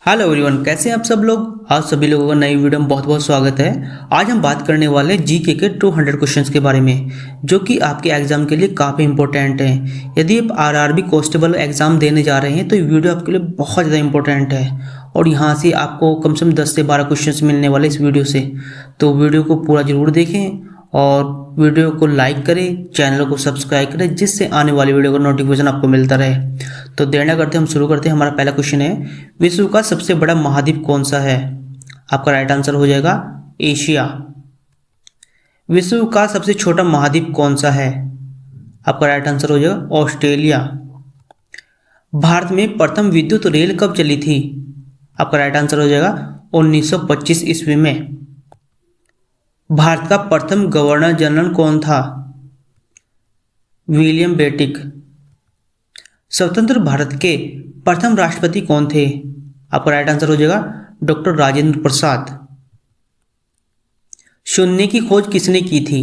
Hello everyone, कैसे हैं आप सब लोग। आप सभी लोगों का नई वीडियो में बहुत बहुत स्वागत है। आज हम बात करने वाले हैं जीके के 200 क्वेश्चंस के बारे में, जो कि आपके एग्जाम के लिए काफ़ी इंपॉर्टेंट हैं। यदि आप आरआरबी कांस्टेबल एग्जाम देने जा रहे हैं तो ये वीडियो आपके लिए बहुत ज़्यादा इंपॉर्टेंट है और यहाँ से आपको कम से कम 10 से 12 क्वेश्चन मिलने वाले इस वीडियो से। तो वीडियो को पूरा जरूर देखें और वीडियो को लाइक करें, चैनल को सब्सक्राइब करें, जिससे आने वाली वीडियो का नोटिफिकेशन आपको मिलता रहे। तो देर न करते हम शुरू करते हैं। हमारा पहला क्वेश्चन है, विश्व का सबसे बड़ा महाद्वीप कौन सा है। आपका राइट आंसर हो जाएगा एशिया। विश्व का सबसे छोटा महाद्वीप कौन सा है। आपका राइट आंसर हो जाएगा ऑस्ट्रेलिया। भारत में प्रथम विद्युत रेल कब चली थी। आपका राइट आंसर हो जाएगा 1925 ईस्वी में। भारत का प्रथम गवर्नर जनरल कौन था। विलियम बेटिक। स्वतंत्र भारत के प्रथम राष्ट्रपति कौन थे। आपका राइट आंसर हो जाएगा डॉक्टर राजेंद्र प्रसाद। शून्य की खोज किसने की थी।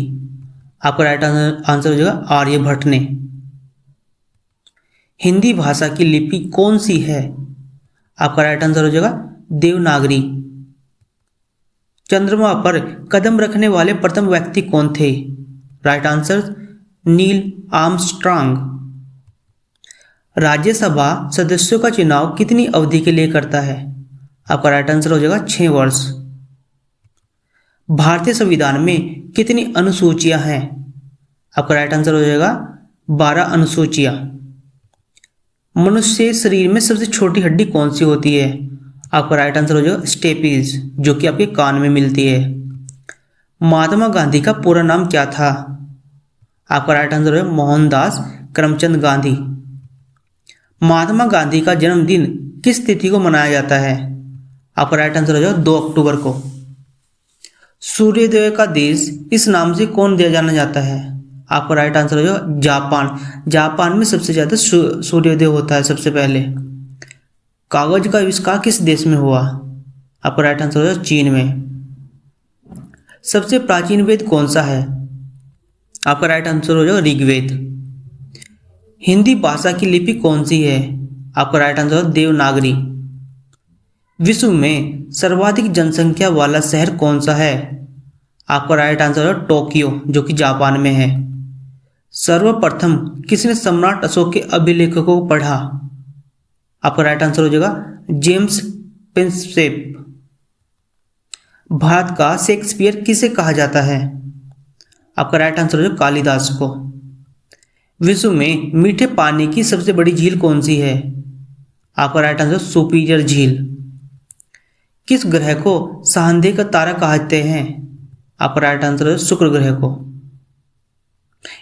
आपका राइट आंसर हो जाएगा आर्यभट्ट ने। हिंदी भाषा की लिपि कौन सी है। आपका राइट आंसर हो जाएगा देवनागरी। चंद्रमा पर कदम रखने वाले प्रथम व्यक्ति कौन थे। Right answer Neil Armstrong. Rajya Sabha सदस्यों का चुनाव कितनी अवधि के लिए करता है। आपका राइट आंसर हो जाएगा 6 वर्ष। भारतीय संविधान में कितनी अनुसूचियां हैं। आपका राइट आंसर हो जाएगा 12 अनुसूचियां। मनुष्य शरीर में सबसे छोटी हड्डी कौन सी होती है। आपका राइट आंसर हो जाएगा स्टेपीज, जो कि आपके कान में मिलती है। महात्मा गांधी का पूरा नाम क्या था। आपका राइट आंसर है मोहनदास करमचंद गांधी। महात्मा गांधी का जन्मदिन किस तिथि को मनाया जाता है। आपका राइट आंसर हो जाएगा 2 अक्टूबर को। सूर्योदय का देश इस नाम से कौन दिया जाना जाता है। आपका राइट आंसर हो जाएगा जापान। जापान में सबसे ज्यादा सूर्योदय होता है सबसे पहले। कागज का आविष्कार किस देश में हुआ। आपका राइट आंसर हो जाएगा चीन में। सबसे प्राचीन वेद कौन सा है। आपका राइट आंसर हो जाएगा ऋग्वेद। हिंदी भाषा की लिपि कौन सी है। आपका राइट आंसर है देवनागरी। विश्व में सर्वाधिक जनसंख्या वाला शहर कौन सा है। आपका राइट आंसर है टोक्यो, जो कि जापान में है। सर्वप्रथम किसने सम्राट अशोक के अभिलेखों को पढ़ा। आपका राइट आंसर हो जाएगा जेम्स प्रिंसेप। भारत का शेक्सपियर किसे कहा जाता है। आपका राइट आंसर हो जाएगा कालिदास को। विश्व में मीठे पानी की सबसे बड़ी झील कौन सी है। आपका राइट आंसर सुपीरियर झील। किस ग्रह को सांध्य का तारा कहते हैं। आपका राइट आंसर है शुक्र ग्रह को।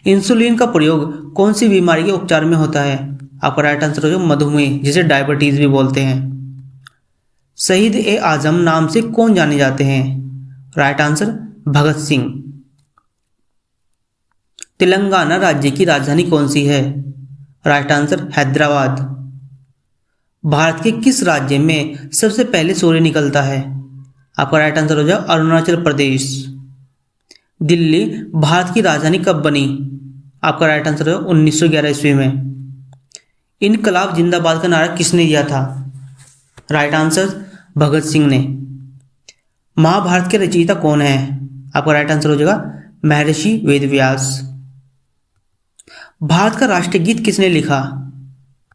इंसुलिन का प्रयोग कौन सी बीमारी के उपचार में होता है। आपका राइट आंसर हो मधुमेह, जिसे डायबिटीज भी बोलते हैं। शहीद ए आजम नाम से कौन जाने जाते हैं। Right answer Bhagat Singh. तेलंगाना राज्य की राजधानी कौन सी है। Right answer Hyderabad. भारत के किस राज्य में सबसे पहले सूर्य निकलता है। आपका राइट आंसर हो जाएगा अरुणाचल प्रदेश। दिल्ली भारत की राजधानी कब बनी। आपका राइट आंसर है 1911 ईस्वी में। इनकलाब जिंदाबाद का नारा किसने दिया था। राइट आंसर भगत सिंह ने। महाभारत के रचयिता कौन है। आपका राइट आंसर हो जाएगा महर्षि वेदव्यास। भारत का राष्ट्रीय गीत किसने लिखा।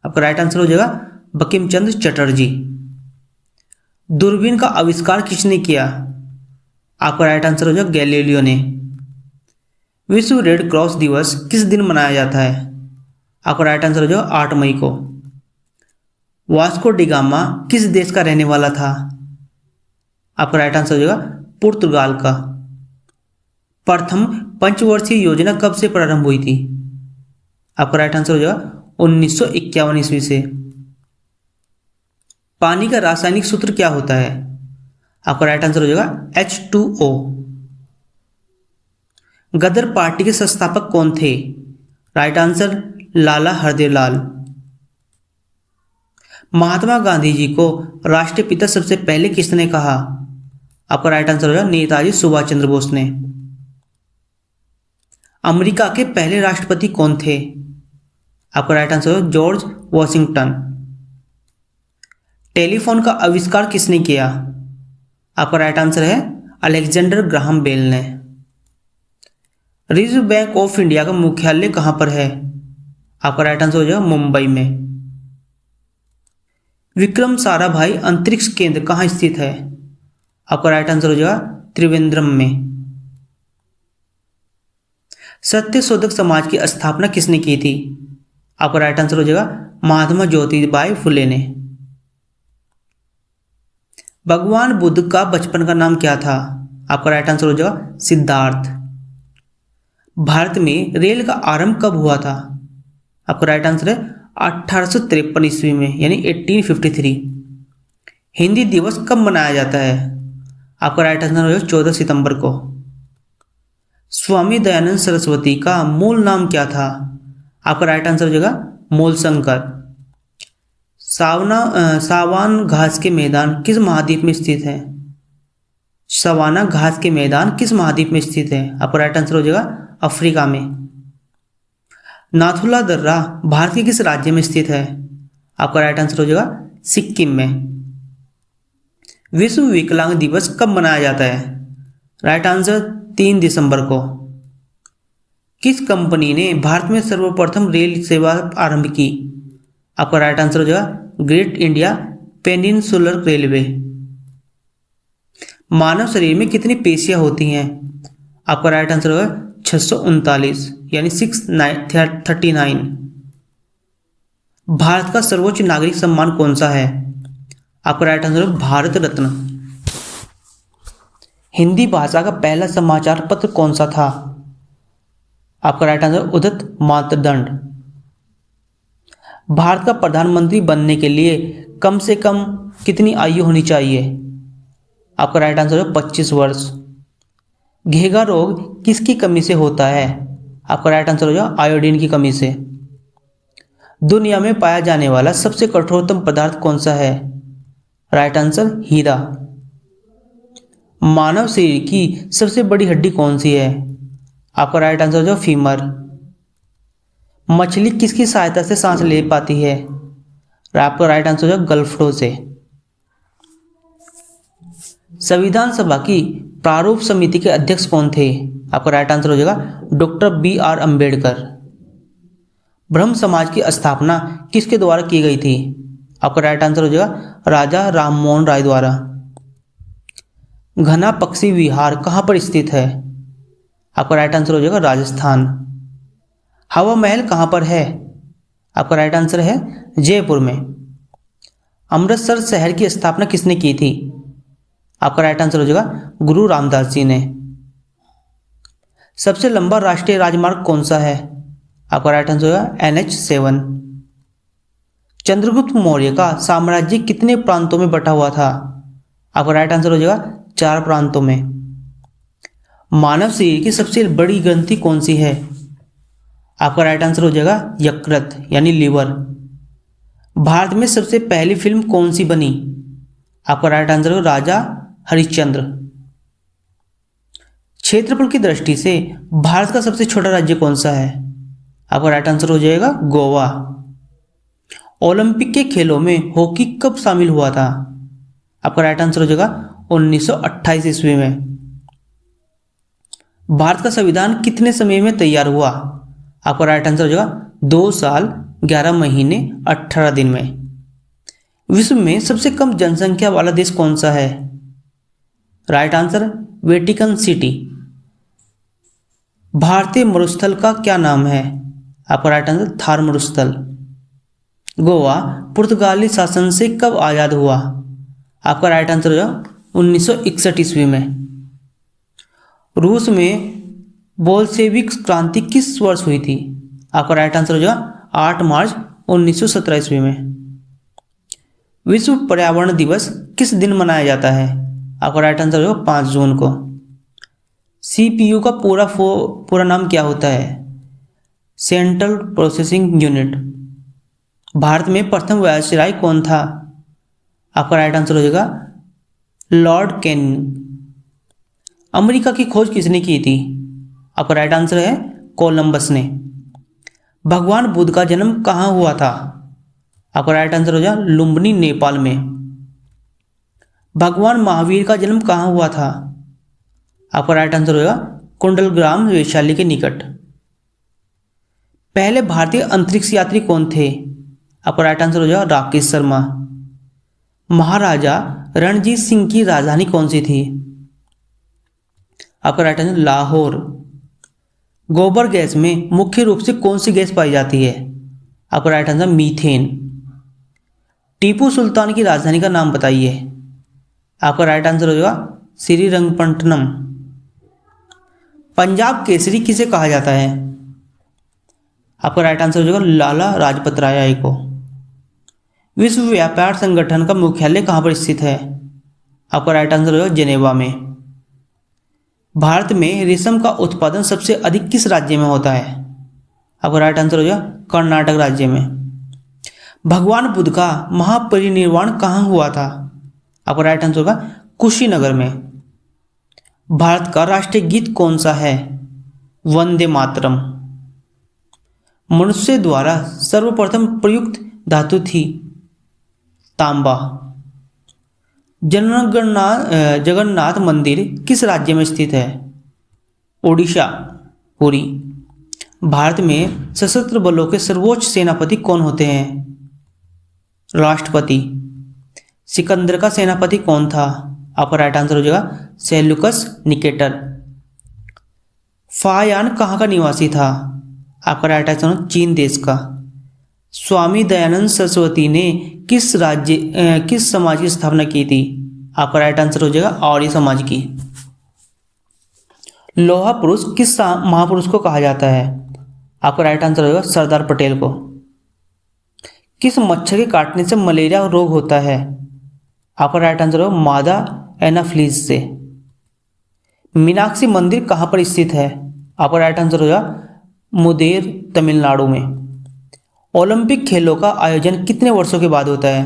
आपका राइट आंसर हो जाएगा बंकिम चंद्र चटर्जी। दूरबीन का आविष्कार किसने किया। आपका राइट आंसर हो जाएगा गैलीलियो ने। विश्व रेड क्रॉस दिवस किस दिन मनाया जाता है। आपका राइट आंसर हो जाएगा 8 मई को। वास्को डिगामा किस देश का रहने वाला था। आपका राइट आंसर हो जाएगा पुर्तगाल का। प्रथम पंचवर्षीय योजना कब से प्रारंभ हुई थी। आपका राइट आंसर हो जाएगा 1951 ईस्वी से। पानी का रासायनिक सूत्र क्या होता है। आपका राइट आंसर हो जाएगा H2O। गदर पार्टी के संस्थापक कौन थे। राइट आंसर लाला हरदेवलाल। महात्मा गांधी जी को राष्ट्रपिता सबसे पहले किसने कहा। आपका राइट आंसर हो जाएगा नेताजी सुभाष चंद्र बोस ने। अमेरिका के पहले राष्ट्रपति कौन थे। आपका राइट आंसर हो जॉर्ज वॉशिंगटन। टेलीफोन का आविष्कार किसने किया? आपका राइट आंसर है अलेक्जेंडर ग्राहम बेल ने। रिजर्व बैंक ऑफ इंडिया का मुख्यालय कहां पर है? आपका राइट आंसर हो जाएगा मुंबई में। विक्रम साराभाई अंतरिक्ष केंद्र कहां स्थित है? आपका राइट आंसर हो जाएगा त्रिवेंद्रम में। सत्यशोधक समाज की स्थापना किसने की थी? आपका राइट आंसर हो जाएगा महात्मा ज्योतिबाई फुले ने। भगवान बुद्ध का बचपन का नाम क्या था? आपका राइट आंसर हो जाएगा सिद्धार्थ। भारत में रेल का आरंभ कब हुआ था? आपका राइट आंसर है 1853 ईस्वी में, यानी 1853। हिंदी दिवस कब मनाया जाता है? आपका राइट आंसर हो जाएगा 14 सितंबर को। स्वामी दयानंद सरस्वती का मूल नाम क्या था? आपका राइट आंसर हो जाएगा मूलशंकर। सावान घास के मैदान किस महाद्वीप में स्थित है? सवाना घास के मैदान किस महाद्वीप में स्थित है? आपका राइट आंसर हो जाएगा अफ्रीका में। नाथुला दर्रा भारत के किस राज्य में स्थित है? आपका राइट आंसर हो जाएगा सिक्किम में। विश्व विकलांग दिवस कब मनाया जाता है? राइट आंसर 3 दिसंबर को। किस कंपनी ने भारत में सर्वप्रथम रेल सेवा आरंभ की? आपका राइट आंसर हो जाएगा ग्रेट इंडिया पेनिनसुलर रेलवे। मानव शरीर में कितनी पेशियां होती हैं? आपका राइट आंसर होगा 639, यानी 639। भारत का सर्वोच्च नागरिक सम्मान कौन सा है? आपका राइट आंसर है भारत रत्न। हिंदी भाषा का पहला समाचार पत्र कौन सा था? आपका राइट आंसर उदत मातृदंड। भारत का प्रधानमंत्री बनने के लिए कम से कम कितनी आयु होनी चाहिए? आपका राइट आंसर है 25 वर्ष। घेगा रोग किसकी कमी से होता है? आपका राइट आंसर हो जाएगा आयोडीन की कमी से। दुनिया में पाया जाने वाला सबसे कठोरतम पदार्थ कौन सा है? राइट आंसर हीरा। मानव शरीर की सबसे बड़ी हड्डी कौन सी है? आपका राइट आंसर हो जाएगा फीमर। मछली किसकी सहायता से सांस ले पाती है? आपका राइट आंसर हो जाएगा गलफ्लो से। संविधान सभा की प्रारूप समिति के अध्यक्ष कौन थे? आपका राइट आंसर हो जाएगा डॉक्टर BR अम्बेडकर। ब्रह्म समाज की स्थापना किसके द्वारा की गई थी? आपका राइट आंसर हो जाएगा राजा राममोहन राय द्वारा। घना पक्षी विहार कहाँ पर स्थित है? आपका राइट आंसर हो जाएगा राजस्थान। हवा महल कहाँ पर है? आपका राइट आंसर है जयपुर में। अमृतसर शहर की स्थापना किसने की थी? आपका राइट आंसर हो जाएगा गुरु रामदास जी ने। सबसे लंबा राष्ट्रीय राजमार्ग कौन सा है? आपका राइट आंसर होगा NH7। चंद्रगुप्त मौर्य का साम्राज्य कितने प्रांतों में बटा हुआ था? आपका राइट आंसर हो जाएगा 4 प्रांतों में। मानव शरीर की सबसे बड़ी ग्रंथि कौन सी है? आपका राइट आंसर हो जाएगा यकृत, यानी लीवर। भारत में सबसे पहली फिल्म कौन सी बनी? आपका राइट आंसर हो राजा हरिश्चंद्र। क्षेत्रफल की दृष्टि से भारत का सबसे छोटा राज्य कौन सा है? आपका राइट आंसर हो जाएगा गोवा। ओलंपिक के खेलों में हॉकी कब शामिल हुआ था? आपका राइट आंसर हो जाएगा 1928 ईस्वी में। भारत का संविधान कितने समय में तैयार हुआ? आपका राइट आंसर हो जाएगा 2 साल 11 महीने 18 दिन में। विश्व में सबसे कम जनसंख्या वाला देश कौन सा है? Right answer Vatican city. भारतीय मरुस्थल का क्या नाम है? आपका राइट आंसर थार मरुस्थल। गोवा पुर्तगाली शासन से कब आजाद हुआ? आपका राइट आंसर हो जाएगा 1961 ईस्वी में। रूस में बोल्शेविक क्रांति किस वर्ष हुई थी? आपका राइट आंसर हो जाएगा 8 मार्च 1917 ईस्वी में। विश्व पर्यावरण दिवस किस दिन मनाया जाता है? आपका राइट आंसर हो 5 जून को। CPU का पूरा नाम क्या होता है? Central processing unit. भारत में प्रथम वायसराय कौन था? आपका राइट आंसर हो जाएगा लॉर्ड कैनिंग। अमेरिका की खोज किसने की थी? आपका राइट आंसर है कोलंबस ने। भगवान बुद्ध का जन्म कहाँ हुआ था? आपका राइट आंसर हो जाएगा लुम्बिनी, नेपाल में। भगवान महावीर का जन्म कहाँ हुआ था? आपका राइट आंसर होगा कुंडलग्राम वैशाली के निकट। पहले भारतीय अंतरिक्ष यात्री कौन थे? आपका राइट आंसर हो जाएगा राकेश शर्मा। महाराजा रणजीत सिंह की राजधानी कौन सी थी? आपका राइट आंसर लाहौर। गोबर गैस में मुख्य रूप से कौन सी गैस पाई जाती है? आपका right answer methane. Tipu Sultan की राजधानी का नाम बताइए। आपका राइट आंसर हो जाएगा श्रीरंगपट्टनम। पंजाब केसरी किसे कहा जाता है? आपका राइट आंसर हो जाएगा लाला लाजपत राय को। विश्व व्यापार संगठन का मुख्यालय कहाँ पर स्थित है? आपका राइट आंसर हो जाएगा जेनेवा में। भारत में रेशम का उत्पादन सबसे अधिक किस राज्य में होता है? आपका राइट आंसर हो जाएगा कर्नाटक राज्य में। भगवान बुद्ध का महापरिनिर्वाण कहाँ हुआ था? आपका राइट आंसर होगा कुशीनगर में। भारत का राष्ट्रीय गीत कौन सा है? वंदे मातरम। मनुष्य द्वारा सर्वप्रथम प्रयुक्त धातु थी तांबा। जगन्नाथ मंदिर किस राज्य में स्थित है? ओडिशा, पुरी। भारत में सशस्त्र बलों के सर्वोच्च सेनापति कौन होते हैं? राष्ट्रपति। सिकंदर का सेनापति कौन था? आपका राइट आंसर हो जाएगा सेल्यूकस निकेटर। फायान कहाँ का निवासी था? आपका राइट आंसर चीन देश का। स्वामी दयानंद सरस्वती ने किस समाज की स्थापना की थी? आपका राइट आंसर हो जाएगा आर्य समाज की। लोहा पुरुष किस महापुरुष को कहा जाता है? आपका राइट आंसर होगा सरदार पटेल को। किस मच्छर के काटने से मलेरिया रोग होता है? आपका राइट आंसर होगा मादा एनाफ्लीज से। मीनाक्षी मंदिर कहाँ पर स्थित है? आपका राइट आंसर होगा मुदेर, तमिलनाडु में। ओलंपिक खेलों का आयोजन कितने वर्षों के बाद होता है?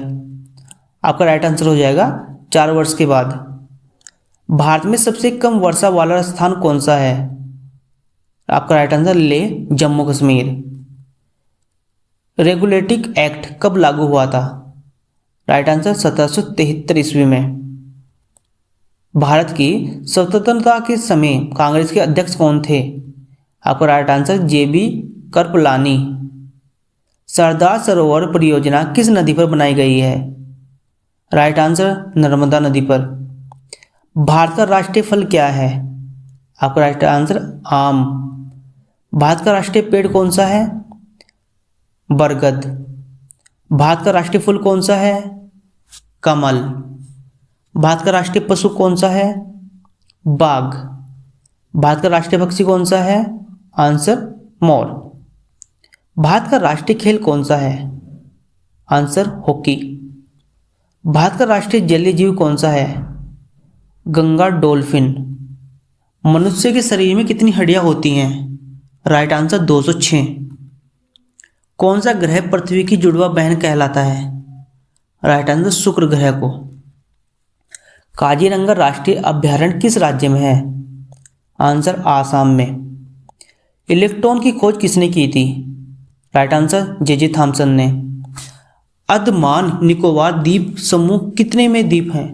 आपका राइट आंसर हो जाएगा 4 वर्ष के बाद। भारत में सबसे कम वर्षा वाला स्थान कौन सा है? आपका right answer Leh, Jammu Kashmir. Regulating act कब लागू हुआ था? राइट आंसर 1773 ईस्वी में। भारत की स्वतंत्रता के समय कांग्रेस के अध्यक्ष कौन थे? आपका राइट आंसर जेबी कृपलानी। सरदार सरोवर परियोजना किस नदी पर बनाई गई है? राइट आंसर नर्मदा नदी पर। भारत का राष्ट्रीय फल क्या है? आपका राइट आंसर आम। भारत का राष्ट्रीय पेड़ कौन सा है? बरगद। भारत का राष्ट्रीय फूल कौन सा है? कमल। भारत का राष्ट्रीय पशु कौन सा है? बाघ। भारत का राष्ट्रीय पक्षी कौन सा है? Answer more. भारत का राष्ट्रीय खेल कौन सा है? Answer hockey. भारत का राष्ट्रीय जलीय जीव कौन सा है? गंगा डॉल्फिन। मनुष्य के शरीर में कितनी हड्डियां होती हैं? Right answer 206। कौन सा ग्रह पृथ्वी की जुड़वा बहन कहलाता है? राइट आंसर शुक्र ग्रह को। काजीरंगा राष्ट्रीय अभयारण्य किस राज्य में है? आंसर आसाम में। इलेक्ट्रॉन की खोज किसने की थी? राइट आंसर जे थॉमसन ने। अंडमान निकोबार द्वीप समूह कितने में द्वीप हैं?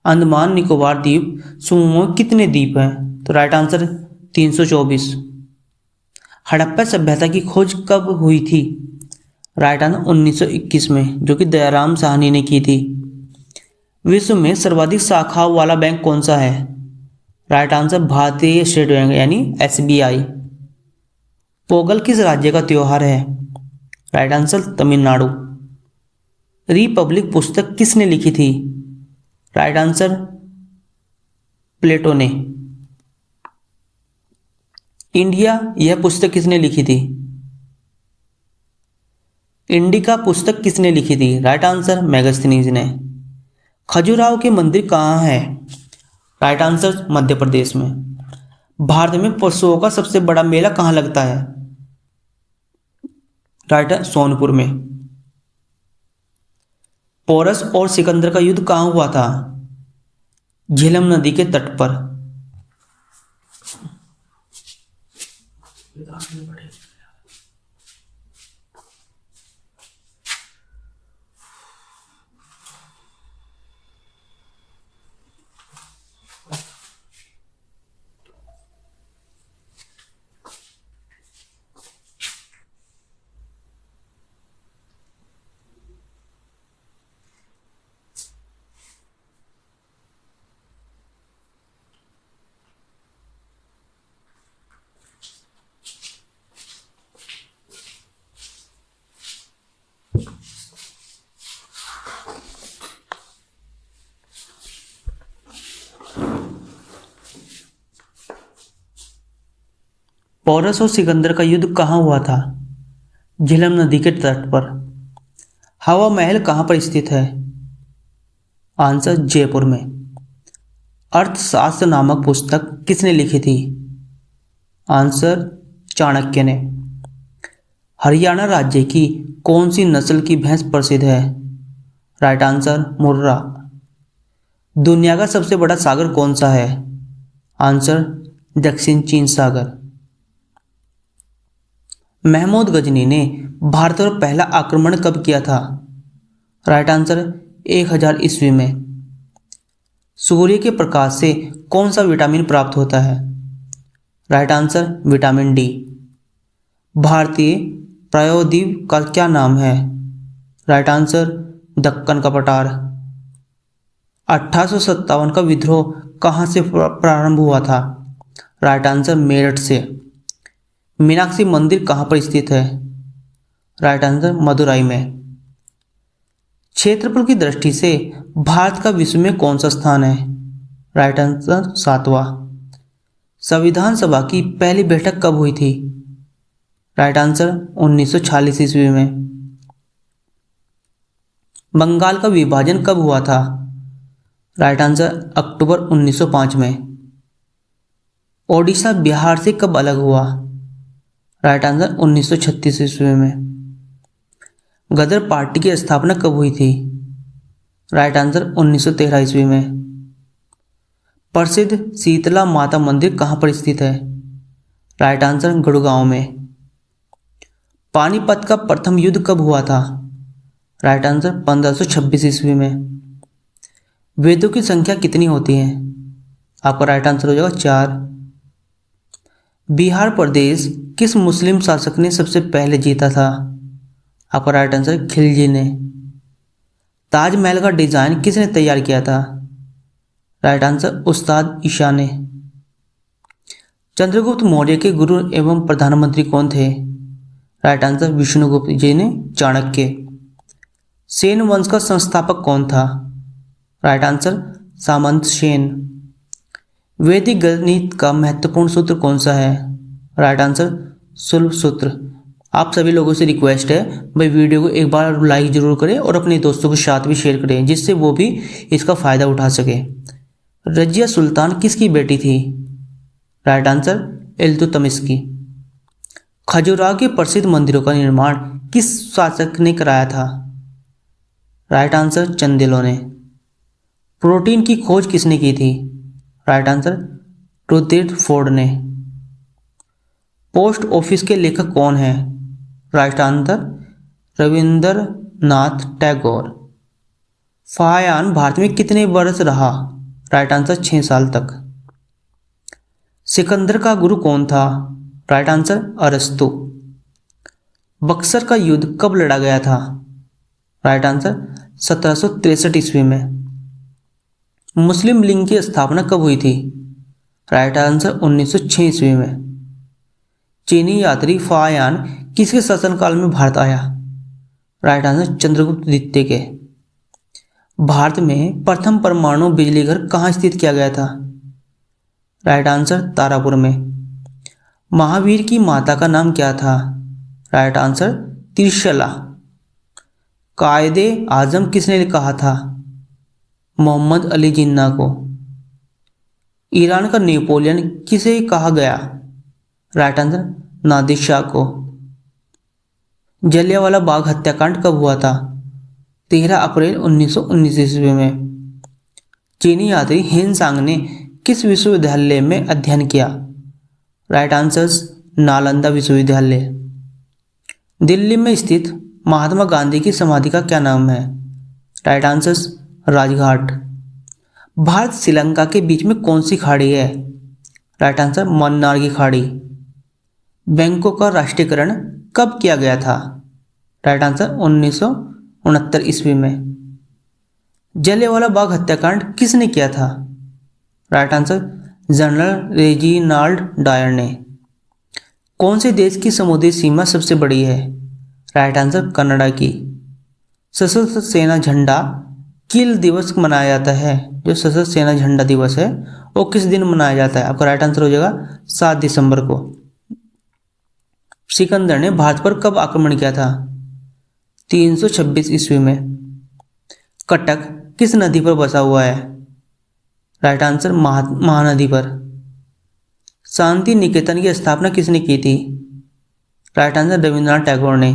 अंडमान निकोबार द्वीप समूह में कितने द्वीप हैं? तो राइट आंसर 324। हड़प्पा सभ्यता की खोज कब हुई थी? राइट आंसर 1921 में, जो कि दयाराम साहनी ने की थी। विश्व में सर्वाधिक शाखाओं वाला बैंक कौन सा है? राइट आंसर भारतीय स्टेट बैंक यानी SBI। पोगल किस राज्य का त्योहार है? Right answer Tamil Nadu. रिपब्लिक पुस्तक किसने लिखी थी? राइट आंसर प्लेटो ने। इंडिया यह पुस्तक किसने लिखी थी? इंडिका पुस्तक किसने लिखी थी? राइट आंसर मेगास्थनीज ने। खजुराहो के मंदिर कहाँ है? राइट आंसर मध्य प्रदेश में। भारत में पशुओं का सबसे बड़ा मेला कहाँ लगता है? राइट है सोनपुर में। पोरस और सिकंदर का युद्ध कहाँ हुआ था? झेलम नदी के तट पर। पोरस और सिकंदर का युद्ध कहाँ हुआ था? झेलम नदी के तट पर। हवा महल कहाँ पर स्थित है? आंसर जयपुर में। अर्थशास्त्र नामक पुस्तक किसने लिखी थी? आंसर चाणक्य ने। हरियाणा राज्य की कौन सी नस्ल की भैंस प्रसिद्ध है? राइट आंसर मुर्रा। दुनिया का सबसे बड़ा सागर कौन सा है? आंसर दक्षिण चीन सागर। महमूद गजनी ने भारत पर पहला आक्रमण कब किया था? राइट आंसर 1000 ईस्वी में। सूर्य के प्रकाश से कौन सा विटामिन प्राप्त होता है? Right answer vitamin D. भारतीय प्रायद्वीप का क्या नाम है? राइट आंसर दक्कन का पठार। 1857 का विद्रोह कहाँ से प्रारंभ हुआ था? राइट आंसर मेरठ से। मीनाक्षी मंदिर कहाँ पर स्थित है? राइट आंसर मदुराई में। क्षेत्रफल की दृष्टि से भारत का विश्व में कौन सा स्थान है? राइट आंसर 7वां। संविधान सभा की पहली बैठक कब हुई थी? राइट आंसर 1946 ईस्वी में। बंगाल का विभाजन कब हुआ था? राइट आंसर अक्टूबर 1905 में। ओडिशा बिहार से कब अलग हुआ? राइट आंसर 1936 ईस्वी में। गदर पार्टी की स्थापना कब हुई थी? राइट आंसर 1913 ईस्वी में। प्रसिद्ध शीतला माता मंदिर कहाँ पर स्थित है? राइट आंसर गुड़गांव में। पानीपत का प्रथम युद्ध कब हुआ था? राइट आंसर 1526 ईस्वी में। वेदों की संख्या कितनी होती है? आपका राइट आंसर हो जाएगा 4। बिहार प्रदेश किस मुस्लिम शासक ने सबसे पहले जीता था? आपका राइट आंसर खिलजी ने। ताजमहल का डिजाइन किसने तैयार किया था? राइट आंसर उस्ताद ईशा ने। चंद्रगुप्त मौर्य के गुरु एवं प्रधानमंत्री कौन थे? राइट आंसर विष्णुगुप्त जी ने चाणक्य। सेन वंश का संस्थापक कौन था? राइट आंसर सामंत सेन। वैदिक गणित का महत्वपूर्ण सूत्र कौन सा है? राइट आंसर सुलभ सूत्र। आप सभी लोगों से रिक्वेस्ट है भाई वीडियो को एक बार लाइक जरूर करें और अपने दोस्तों के साथ भी शेयर करें जिससे वो भी इसका फ़ायदा उठा सके। रजिया सुल्तान किसकी बेटी थी? राइट आंसर इल्तुतमिश की। खजुराहो के प्रसिद्ध मंदिरों का निर्माण किस शासक ने कराया था? राइट आंसर चंदेलों ने। प्रोटीन की खोज किसने की थी? राइट आंसर रुदरफोर्ड ने। पोस्ट ऑफिस के लेखक कौन है? Right answer Rabindranath Tagore. Fahien Bharat में कितने वर्ष रहा? राइट आंसर 6 साल तक। सिकंदर का गुरु कौन था? राइट आंसर अरस्तु। बक्सर का युद्ध कब लड़ा गया था? राइट आंसर 1763 ईस्वी में। मुस्लिम लीग की स्थापना कब हुई थी? राइट आंसर 1906 ईस्वी में। चीनी यात्री फाहियान किसके शासनकाल में भारत आया? राइट आंसर चंद्रगुप्त द्वितीय के। भारत में प्रथम परमाणु बिजली घर कहाँ स्थित किया गया था? राइट आंसर तारापुर में। महावीर की माता का नाम क्या था? Right answer Trishala. कायदे आजम किसने कहा था? मोहम्मद अली जिन्ना को। ईरान का नेपोलियन किसे कहा गया? राइट आंसर नादिर शाह को। जलियांवाला बाग हत्याकांड कब हुआ था? 13 अप्रैल 1919 ईस्वी में। चीनी यात्री हिन सांग ने किस विश्वविद्यालय में अध्ययन किया? राइट आंसर नालंदा विश्वविद्यालय। दिल्ली में स्थित महात्मा गांधी की समाधि का क्या नाम है? Right answer Rajghat. भारत श्रीलंका के बीच में कौन सी खाड़ी है? राइट आंसर मन्नार की खाड़ी। बैंकों का राष्ट्रीयकरण कब किया गया था? राइट आंसर 1969 ईस्वी में। जलियांवाला बाग हत्याकांड किसने किया था? Right answer General Reginald Dyer ने। कौन से देश की समुद्री सीमा सबसे बड़ी है? राइट आंसर कनाडा की। सशस्त्र सेना झंडा किल दिवस मनाया जाता है? जो सशस्त्र सेना झंडा दिवस है वो किस दिन मनाया जाता है? आपका राइट आंसर हो जाएगा 7 दिसंबर को। सिकंदर ने भारत पर कब आक्रमण किया था? 326 ईस्वी में। कटक किस नदी पर बसा हुआ है? राइट आंसर महानदी पर। शांति निकेतन की स्थापना किसने की थी? राइट आंसर रविंद्रनाथ टैगोर ने।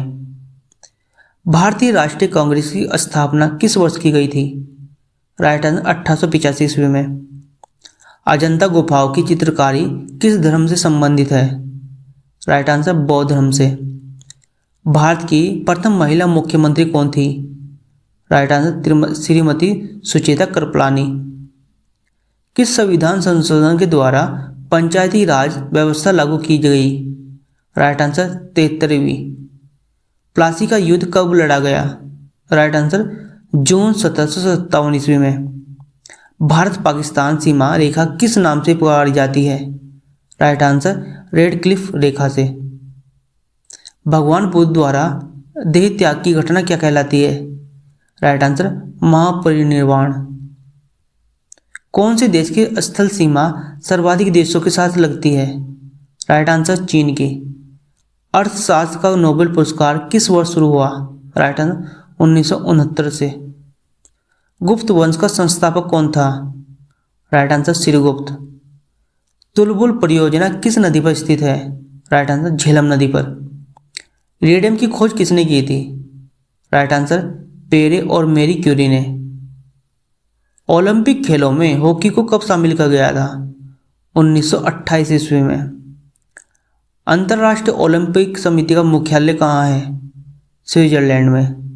भारतीय राष्ट्रीय कांग्रेस की स्थापना किस वर्ष की गई थी? राइट आंसर 1885 ईस्वी में। अजंता गुफाओं की चित्रकारी किस धर्म से संबंधित है? राइट आंसर बौद्ध धर्म से। भारत की प्रथम महिला मुख्यमंत्री कौन थी? Right answer Shrimati Sucheta Kripalani. किस संविधान संशोधन के द्वारा पंचायती राज व्यवस्था लागू की गई? Right answer 73वीं। प्लासी का युद्ध कब लड़ा गया? राइट आंसर जून 1757 ईस्वी में। भारत पाकिस्तान सीमा रेखा किस नाम से पुकारी जाती है? राइट आंसर रेड क्लिफ रेखा से। भगवान बुद्ध द्वारा देह त्याग की घटना क्या कहलाती है? राइट आंसर महापरिनिर्वाण। कौन से देश की स्थल सीमा सर्वाधिक देशों के साथ लगती है? राइट आंसर चीन की। अर्थशास्त्र का नोबेल पुरस्कार किस वर्ष शुरू हुआ? राइट आंसर 1969 से। गुप्त वंश का संस्थापक कौन था? Right answer Srigupta. तुलबुल परियोजना किस नदी पर स्थित है? राइट आंसर झेलम नदी पर। रेडियम की खोज किसने की थी? राइट आंसर पेरे और मेरी क्यूरी ने। ओलंपिक खेलों में हॉकी को कब शामिल किया गया था? 1928 ईस्वी में। अंतर्राष्ट्रीय ओलंपिक समिति का मुख्यालय कहाँ है? स्विट्जरलैंड में।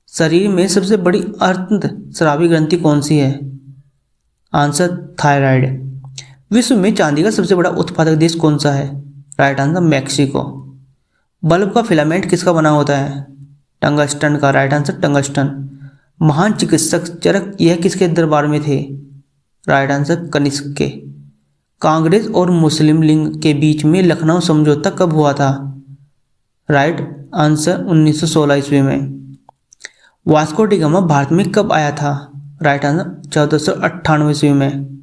शरीर में सबसे बड़ी अर्धस्रावी ग्रंथि कौन सी है? Answer thyroid. विश्व में चांदी का सबसे बड़ा उत्पादक देश कौन सा है? Right answer Mexico. बल्ब का फिलामेंट किसका बना होता है? टंगस्टन का। Right answer tungsten. महान चिकित्सक चरक यह किसके दरबार में थे? राइट आंसर कनिष्क के। कांग्रेस और मुस्लिम लीग के बीच में लखनऊ समझौता कब हुआ था? राइट आंसर 1916 ईस्वी में। वास्को डी गामा भारत में कब आया था? राइट आंसर 1498 ईस्वी में।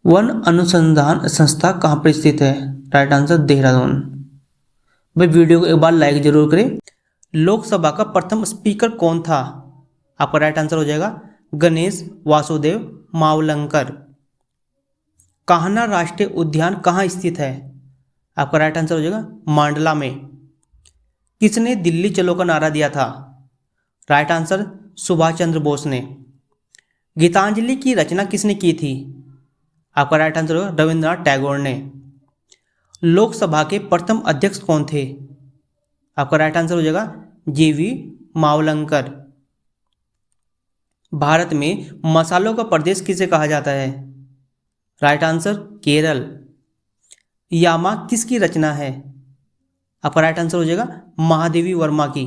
वन अनुसंधान संस्था कहाँ पर स्थित है? Right answer Dehradun. भाई वीडियो को एक बार लाइक जरूर करें। लोकसभा का प्रथम स्पीकर कौन था? आपका राइट आंसर हो जाएगा गणेश वासुदेव मावलंकर। कान्हा राष्ट्रीय उद्यान कहाँ स्थित है? आपका राइट आंसर हो जाएगा मांडला में। किसने दिल्ली चलो का नारा दिया था? राइट आंसर सुभाष चंद्र बोस ने। गीतांजलि की रचना किसने की थी? आपका राइट आंसर होगा रविंद्रनाथ टैगोर ने। लोकसभा के प्रथम अध्यक्ष कौन थे? आपका राइट आंसर हो जाएगा जीवी मावलंकर। भारत में मसालों का प्रदेश किसे कहा जाता है? Right answer Kerala. यामा किसकी रचना है? आपका राइट आंसर हो जाएगा महादेवी वर्मा की।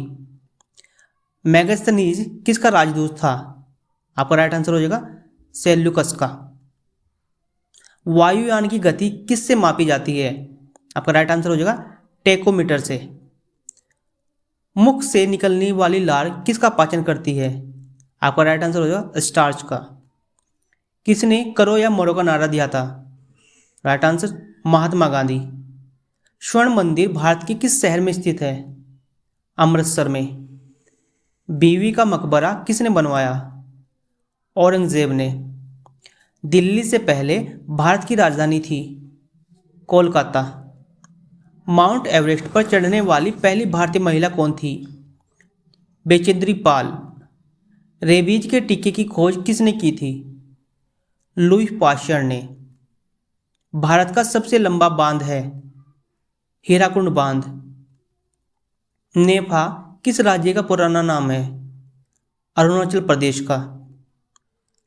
मैगस्थनीज किसका राजदूत था? आपका राइट आंसर हो जाएगा सेल्यूकस का। वायुयान की गति किससे मापी जाती है? आपका राइट आंसर हो जाएगा टेकोमीटर से। मुख से निकलने वाली लार किसका पाचन करती है? आपका राइट आंसर हो जाएगा स्टार्च का। किसने करो या मरो का नारा दिया था? Right answer Mahatma Gandhi. स्वर्ण मंदिर भारत के किस शहर में स्थित है? अमृतसर में। बीवी का मकबरा किसने बनवाया? औरंगजेब ने। दिल्ली से पहले भारत की राजधानी थी कोलकाता। माउंट एवरेस्ट पर चढ़ने वाली पहली भारतीय महिला कौन थी? बेचेंद्री पाल। रेबीज के टीके की खोज किसने की थी? लुई पाश्चर ने। भारत का सबसे लंबा बांध है हीराकुंड बांध। नेफा किस राज्य का पुराना नाम है? अरुणाचल प्रदेश का।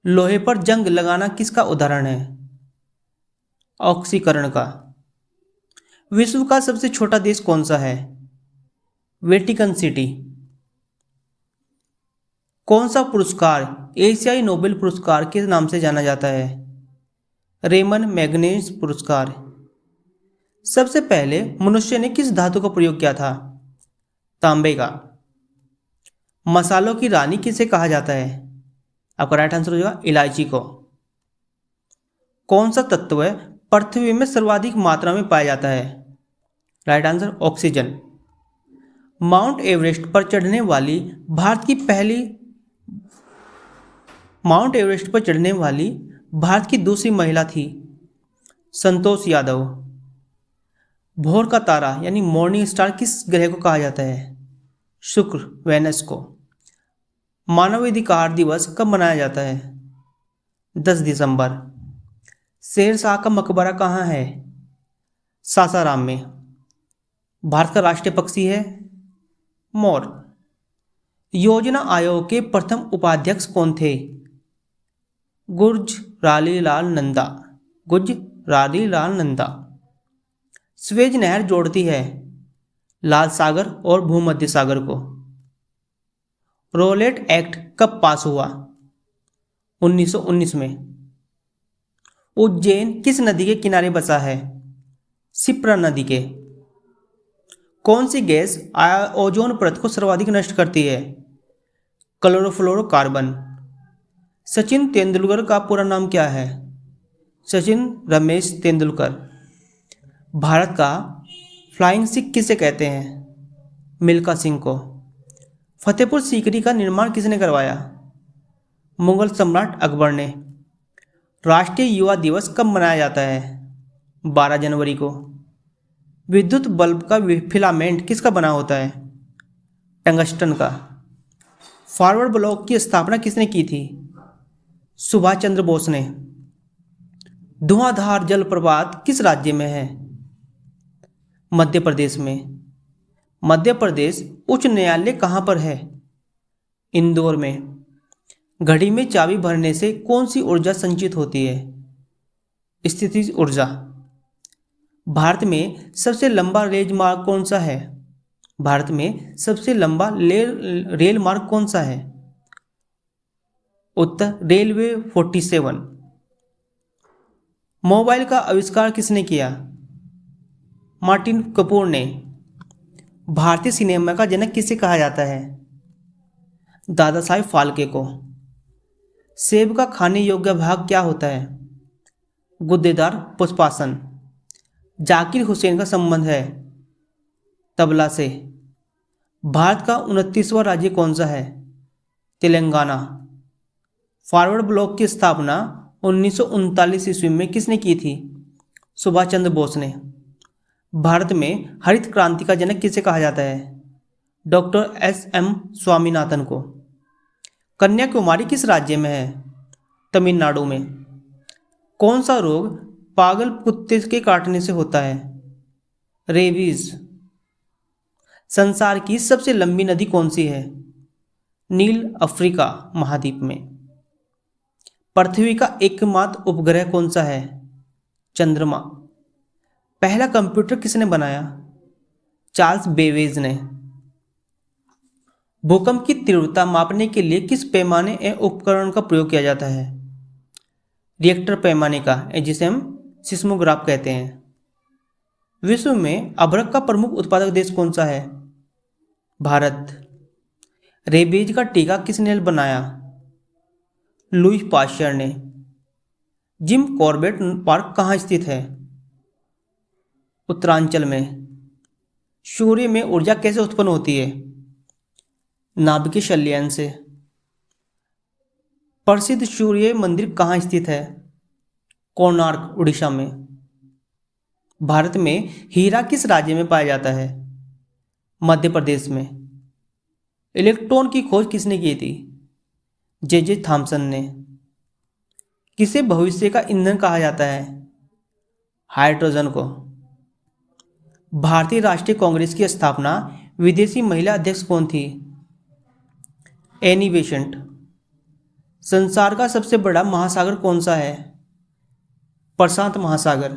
लोहे पर जंग लगाना किसका उदाहरण है? ऑक्सीकरण का। विश्व का सबसे छोटा देश कौन सा है? Vatican city. कौन सा पुरस्कार एशियाई नोबेल पुरस्कार के नाम से जाना जाता है? रेमन मैग्सेसे पुरस्कार। सबसे पहले मनुष्य ने किस धातु का प्रयोग किया था? तांबे का। मसालों की रानी किसे कहा जाता है? आपका राइट आंसर हो जाएगा इलायची को। कौन सा तत्व पृथ्वी में सर्वाधिक मात्रा में पाया जाता है? Right answer oxygen. Mount Everest पर चढ़ने वाली भारत की पहली माउंट एवरेस्ट पर चढ़ने वाली भारत की दूसरी महिला थी संतोष यादव। भोर का तारा यानी मॉर्निंग स्टार किस ग्रह को कहा जाता है? शुक्र, वेनस को। मानवाधिकार दिवस कब मनाया जाता है? 10 दिसंबर। शेरशाह का मकबरा कहाँ है? सासाराम में। भारत का राष्ट्रीय पक्षी है मोर। योजना आयोग के प्रथम उपाध्यक्ष कौन थे? गुजरालीलाल नंदा। गुजरालीलाल नंदा। स्वेज नहर जोड़ती है लाल सागर और भूमध्य सागर को। रोलेट एक्ट कब पास हुआ? 1919 में। उज्जैन किस नदी के किनारे बसा है? शिप्रा नदी के। कौन सी गैस ओजोन परत को सर्वाधिक नष्ट करती है? क्लोरोफ्लोरोकार्बन। सचिन तेंदुलकर का पूरा नाम क्या है? सचिन रमेश तेंदुलकर। भारत का फ्लाइंग सिख किसे कहते हैं? मिल्खा सिंह को। फतेहपुर सीकरी का निर्माण किसने करवाया? मुगल सम्राट अकबर ने। राष्ट्रीय युवा दिवस कब मनाया जाता है? 12 जनवरी को। विद्युत बल्ब का फिलामेंट किसका बना होता है? टंगस्टन का। फॉरवर्ड ब्लॉक की स्थापना किसने की थी? सुभाष चंद्र बोस ने। धुआंधार जलप्रपात किस राज्य में है? मध्य प्रदेश में। मध्य प्रदेश उच्च न्यायालय कहाँ पर है? इंदौर में। घड़ी में चाबी भरने से कौन सी ऊर्जा संचित होती है? स्थितिज ऊर्जा। भारत में सबसे लंबा रेल मार्ग कौन सा है? भारत में सबसे लंबा रेल मार्ग कौन सा है? उत्तर रेलवे 47। मोबाइल का आविष्कार किसने किया? मार्टिन कपूर ने। भारतीय सिनेमा का जनक किसे कहा जाता है? दादा साहेब फाल्के को। सेब का खाने योग्य भाग क्या होता है? गुद्देदार पुष्पासन। जाकिर हुसैन का संबंध है तबला से। भारत का 29वां राज्य कौन सा है? तेलंगाना। फॉरवर्ड ब्लॉक की स्थापना 1939 ईस्वी में किसने की थी? सुभाष चंद्र बोस ने। भारत में हरित क्रांति का जनक किसे कहा जाता है? Doctor S.M. स्वामीनाथन को। कन्याकुमारी किस राज्य में है? तमिलनाडु में। कौन सा रोग पागल कुत्ते के काटने से होता है? रेबीज। संसार की सबसे लंबी नदी कौन सी है? नील अफ्रीका महाद्वीप में। पृथ्वी का एकमात्र उपग्रह कौन सा है? चंद्रमा। पहला कंप्यूटर किसने बनाया? चार्ल्स बेबेज ने। भूकंप की तीव्रता मापने के लिए किस पैमाने एवं उपकरण का प्रयोग किया जाता है? रिएक्टर पैमाने का, जिसे हम सिस्मोग्राफ कहते हैं। विश्व में अभ्रक का प्रमुख उत्पादक देश कौन सा है? भारत। रेबीज का टीका किसने बनाया? लुई पाश्चर ने। जिम कॉर्बेट पार्क कहाँ स्थित है? उत्तरांचल में। सूर्य में ऊर्जा कैसे उत्पन्न होती है? नाभिकीय संलयन से। प्रसिद्ध सूर्य मंदिर कहाँ स्थित है? कोणार्क, उड़ीसा में। भारत में हीरा किस राज्य में पाया जाता है? मध्य प्रदेश में। इलेक्ट्रॉन की खोज किसने की थी? जे थॉमसन ने। किसे भविष्य का ईंधन कहा जाता है? हाइड्रोजन को। भारतीय राष्ट्रीय कांग्रेस की स्थापना विदेशी महिला अध्यक्ष कौन थी? Annie Besant. संसार का सबसे बड़ा महासागर कौन सा है? प्रशांत महासागर।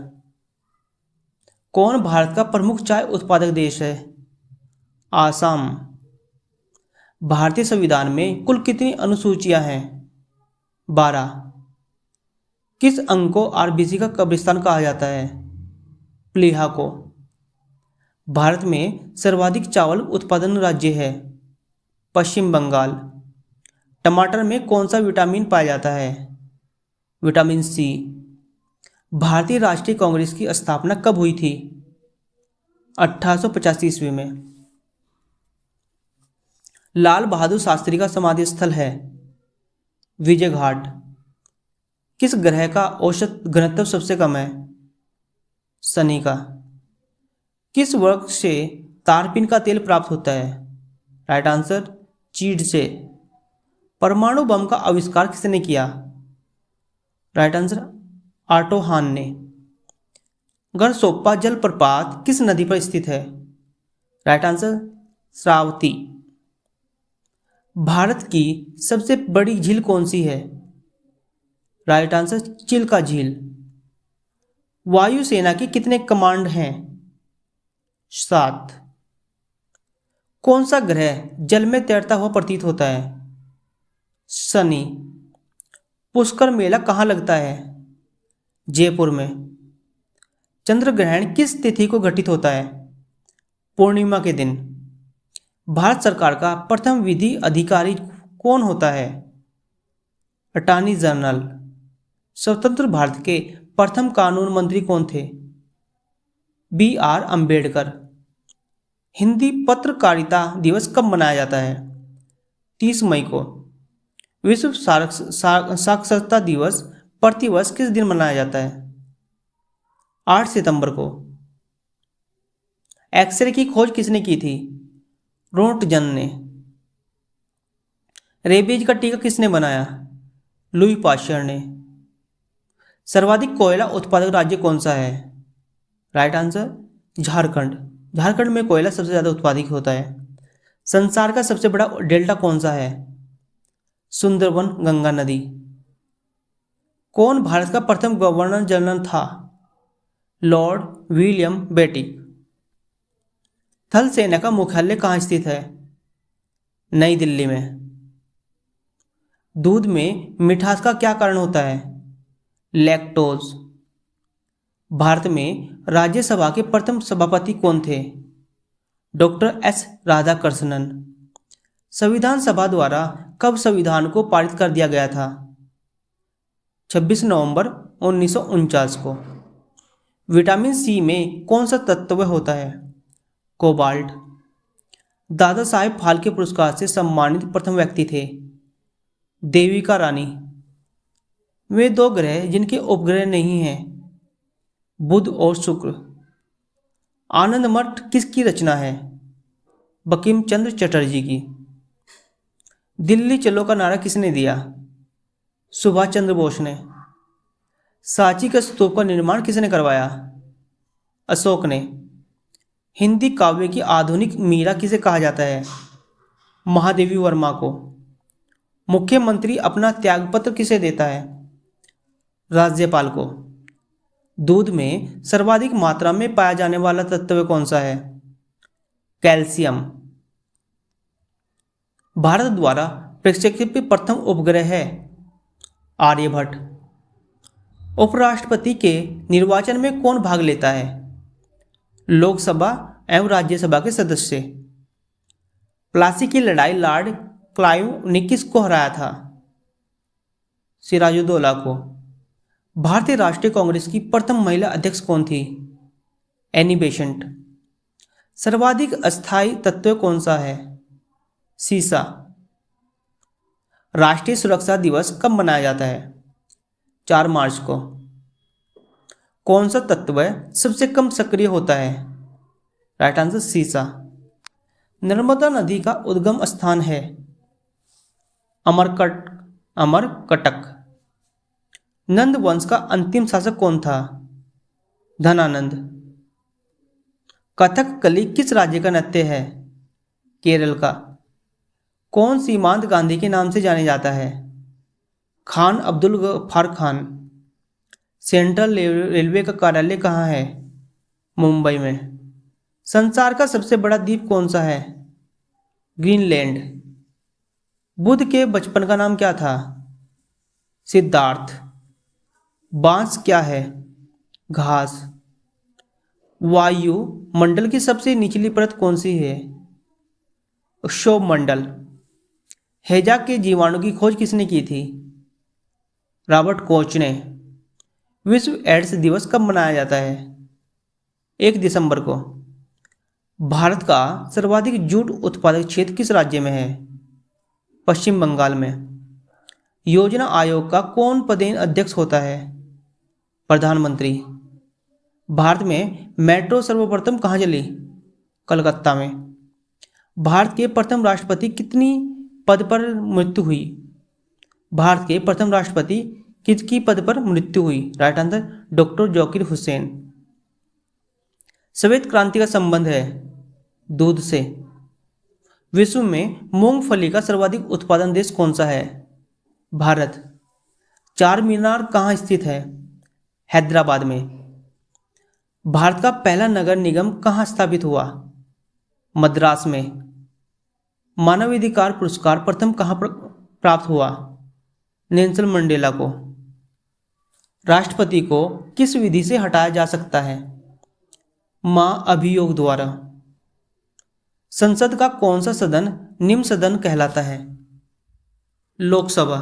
कौन भारत का प्रमुख चाय उत्पादक देश है? आसाम। भारतीय संविधान में कुल कितनी अनुसूचियां हैं? 12। किस अंग को आरबीसी का कब्रिस्तान कहा जाता है? प्लीहा को। भारत में सर्वाधिक चावल उत्पादन राज्य है? पश्चिम बंगाल। टमाटर में कौन सा विटामिन पाया जाता है? Vitamin C. भारतीय राष्ट्रीय कांग्रेस की स्थापना कब हुई थी? 1885 ईस्वी में। लाल बहादुर शास्त्री का समाधि स्थल है विजय घाट। किस ग्रह का औसत घनत्व सबसे कम है? शनि का। किस वृक्ष से तारपीन का तेल प्राप्त होता है? राइट आंसर चीड़ से। परमाणु बम का आविष्कार किसने किया? राइट आंसर ऑटो हान ने। गरसोप्पा जलप्रपात किस नदी पर स्थित है? Right answer Shravati. भारत की सबसे बड़ी झील कौन सी है? राइट आंसर चिल्का झील। वायुसेना के कितने कमांड हैं? 7। कौन सा ग्रह जल में तैरता हुआ प्रतीत होता है? शनि। पुष्कर मेला कहाँ लगता है? जयपुर में। चंद्र ग्रहण किस तिथि को घटित होता है? पूर्णिमा के दिन। भारत सरकार का प्रथम विधि अधिकारी कौन होता है? Attorney general. स्वतंत्र भारत के प्रथम कानून मंत्री कौन थे? BR अम्बेडकर। हिंदी पत्रकारिता दिवस कब मनाया जाता है? 30 मई को। विश्व साक्षरता दिवस प्रतिवर्ष किस दिन मनाया जाता है? 8 सितंबर को। एक्सरे की खोज किसने की थी? रोंटगन ने। रेबीज का टीका किसने बनाया? लुई पाश्चर ने। सर्वाधिक कोयला उत्पादक राज्य कौन सा है? Right answer Jharkhand. झारखंड में कोयला सबसे ज़्यादा उत्पादित होता है। संसार का सबसे बड़ा डेल्टा कौन सा है? सुंदरबन गंगा नदी। कौन भारत का प्रथम गवर्नर जनरल था? लॉर्ड विलियम बेटी। थल सेना का मुख्यालय कहाँ स्थित है? नई दिल्ली में। दूध में मिठास का क्या कारण होता है? लैक्टोज। भारत में राज्यसभा के प्रथम सभापति कौन थे? Doctor S Radhakrishnan. संविधान सभा द्वारा कब संविधान को पारित कर दिया गया था? 26 नवंबर 1949 को। विटामिन सी में कौन सा तत्व होता है? कोबाल्ट। दादा साहेब फाल्के पुरस्कार से सम्मानित प्रथम व्यक्ति थे? देविका रानी। वे 2 ग्रह जिनके उपग्रह नहीं हैं? बुध और शुक्र। आनंद मठ किसकी रचना है? बंकिम चंद्र चटर्जी की। दिल्ली चलो का नारा किसने दिया? सुभाष चंद्र बोस ने। सांची के स्तूप का निर्माण किसने करवाया? अशोक ने। हिंदी काव्य की आधुनिक मीरा किसे कहा जाता है? महादेवी वर्मा को। मुख्यमंत्री अपना त्यागपत्र किसे देता है? राज्यपाल को। दूध में सर्वाधिक मात्रा में पाया जाने वाला तत्व कौन सा है? कैल्शियम। भारत द्वारा प्रक्षेपित प्रथम उपग्रह है आर्यभट्ट। उपराष्ट्रपति के निर्वाचन में कौन भाग लेता है? लोकसभा एवं राज्यसभा के सदस्य। प्लासी की लड़ाई लॉर्ड क्लाइव ने किसको हराया था? सिराजुद्दौला को। भारतीय राष्ट्रीय कांग्रेस की प्रथम महिला अध्यक्ष कौन थी? Annie Besant. सर्वाधिक अस्थायी तत्व कौन सा है? सीसा। राष्ट्रीय सुरक्षा दिवस कब मनाया जाता है? 4 मार्च को। कौन सा तत्व सबसे कम सक्रिय होता है? राइट आंसर सीसा। नर्मदा नदी का उद्गम स्थान है अमरकटक। नंद वंश का अंतिम शासक कौन था? धनानंद। कथकली किस राज्य का नृत्य है? केरल का। कौन सीमांत गांधी के नाम से जाने जाता है? खान अब्दुल गफ्फार खान। सेंट्रल रेलवे का कार्यालय कहाँ है? मुंबई में। संसार का सबसे बड़ा द्वीप कौन सा है? ग्रीनलैंड। बुद्ध के बचपन का नाम क्या था? सिद्धार्थ। बांस क्या है? घास। वायु मंडल की सबसे निचली परत कौन सी है? क्षोभ मंडल। हैजा के जीवाणु की खोज किसने की थी? रॉबर्ट कोच ने। विश्व एड्स दिवस कब मनाया जाता है? 1 दिसंबर को। भारत का सर्वाधिक जूट उत्पादक क्षेत्र किस राज्य में है? पश्चिम बंगाल में। योजना आयोग का कौन पदेन अध्यक्ष होता है? प्रधानमंत्री। भारत में मेट्रो सर्वप्रथम कहाँ चली? कलकत्ता में। भारत के प्रथम राष्ट्रपति कितनी पद पर मृत्यु हुई? भारत के प्रथम राष्ट्रपति किसकी पद पर मृत्यु हुई? Right answer doctor Zakir Hussain. श्वेत क्रांति का संबंध है दूध से। विश्व में मूंगफली का सर्वाधिक उत्पादन देश कौन सा है? भारत। चार मीनार कहाँ स्थित है? हैदराबाद में। भारत का पहला नगर निगम कहाँ स्थापित हुआ? मद्रास में। मानवाधिकार पुरस्कार प्रथम कहाँ प्राप्त हुआ? नेल्सन मंडेला को। राष्ट्रपति को किस विधि से हटाया जा सकता है? महाअभियोग द्वारा। संसद का कौन सा सदन निम्न सदन कहलाता है? लोकसभा।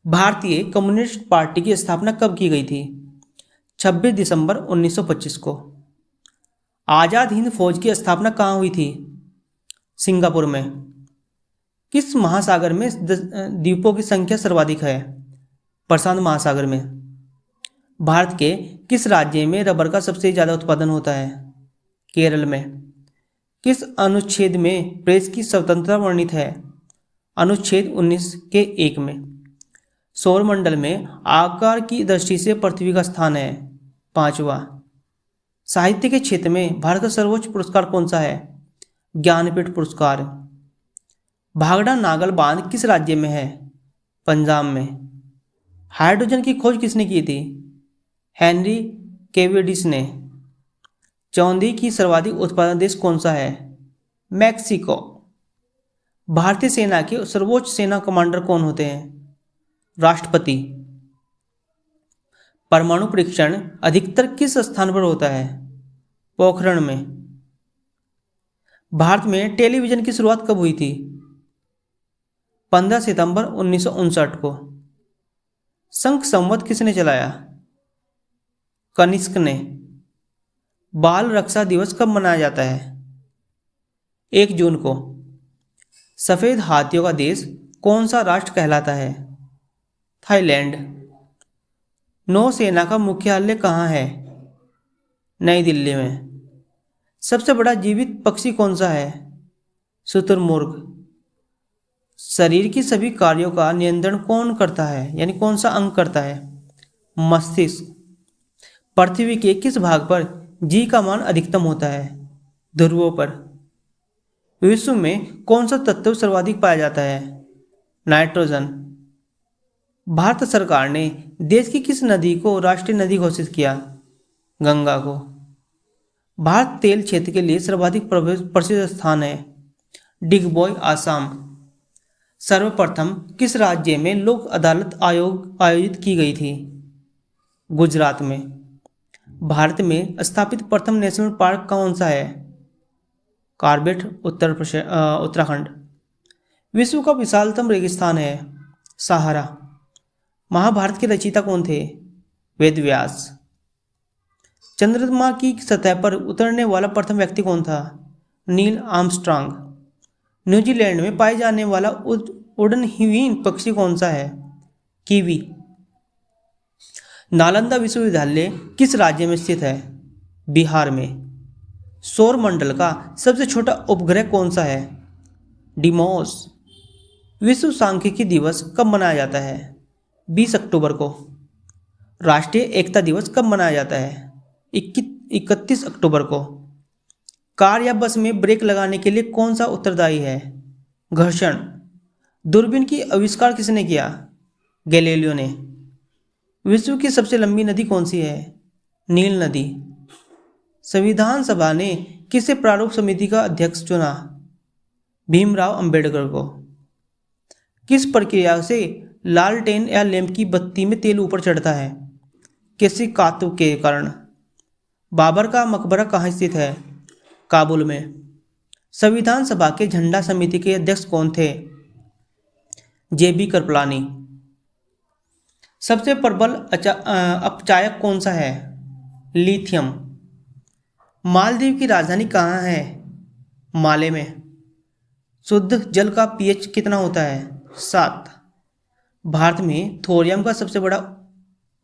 भारतीय कम्युनिस्ट पार्टी की स्थापना कब की गई थी? 26 दिसंबर 1925 को। आज़ाद हिंद फौज की स्थापना कहाँ हुई थी? सिंगापुर में। किस महासागर में द्वीपों की संख्या सर्वाधिक है? प्रशांत महासागर में। भारत के किस राज्य में रबर का सबसे ज़्यादा उत्पादन होता है? केरल में। किस अनुच्छेद में प्रेस की स्वतंत्रता वर्णित है? अनुच्छेद 19 के 1 में। सौरमंडल में आकार की दृष्टि से पृथ्वी का स्थान है 5वां। साहित्य के क्षेत्र में भारत का सर्वोच्च पुरस्कार कौन सा है? ज्ञानपीठ पुरस्कार। भाखड़ा नागल बांध किस राज्य में है? पंजाब में। हाइड्रोजन की खोज किसने की थी? हेनरी केवेडिश ने। चांदी की सर्वाधिक उत्पादन देश कौन सा है? मैक्सिको। भारतीय सेना के सर्वोच्च सेना कमांडर कौन होते हैं? राष्ट्रपति। परमाणु परीक्षण अधिकतर किस स्थान पर होता है? पोखरण में। भारत में टेलीविजन की शुरुआत कब हुई थी? 15 सितंबर 1959 को। शंख संवत किसने चलाया? कनिष्क ने। बाल रक्षा दिवस कब मनाया जाता है? 1 जून को। सफ़ेद हाथियों का देश कौन सा राष्ट्र कहलाता है? थाईलैंड। नौसेना का मुख्यालय कहाँ है? नई दिल्ली में। सबसे बड़ा जीवित पक्षी कौन सा है? शुतुरमुर्ग। शरीर की सभी कार्यों का नियंत्रण कौन करता है, यानी कौन सा अंग करता है? मस्तिष्क। पृथ्वी के किस भाग पर जी का मान अधिकतम होता है? ध्रुवों पर। विश्व में कौन सा तत्व सर्वाधिक पाया जाता है? नाइट्रोजन। भारत सरकार ने देश की किस नदी को राष्ट्रीय नदी घोषित किया? गंगा को। भारत तेल क्षेत्र के लिए सर्वाधिक प्रसिद्ध स्थान है डिगबोई, आसाम। सर्वप्रथम किस राज्य में लोक अदालत आयोजित की गई थी? गुजरात में। भारत में स्थापित प्रथम नेशनल पार्क कौन सा है? कार्बेट, उत्तराखंड। विश्व का विशालतम रेगिस्तान है सहारा। महाभारत के रचयिता कौन थे? वेद व्यास। चंद्रमा की सतह पर उतरने वाला प्रथम व्यक्ति कौन था? Neil Armstrong. न्यूजीलैंड में पाए जाने वाला उड़नहीन पक्षी कौन सा है? कीवी। नालंदा विश्वविद्यालय किस राज्य में स्थित है? बिहार में। सौरमंडल का सबसे छोटा उपग्रह कौन सा है? डिमोस। विश्व सांख्यिकी दिवस कब मनाया जाता है? 20 अक्टूबर को। राष्ट्रीय एकता दिवस कब मनाया जाता है? 31 अक्टूबर को। कार या बस में ब्रेक लगाने के लिए कौन सा उत्तरदायी है? घर्षण। दूरबीन की आविष्कार किसने किया? गैलीलियो ने। विश्व की सबसे लंबी नदी कौन सी है? नील नदी। संविधान सभा ने किसे प्रारूप समिति का अध्यक्ष चुना? भीमराव अंबेडकर को। किस प्रक्रिया से लालटेन या लैंप की बत्ती में तेल ऊपर चढ़ता है? किसी कातु के कारण। बाबर का मकबरा कहाँ स्थित है? काबुल में। संविधान सभा के झंडा समिति के अध्यक्ष कौन थे? जेबी कृपलानी। सबसे प्रबल अपचायक कौन सा है? लिथियम। मालदीव की राजधानी कहाँ है? माले में। शुद्ध जल का पीएच कितना होता है? 7। भारत में थोरियम का सबसे बड़ा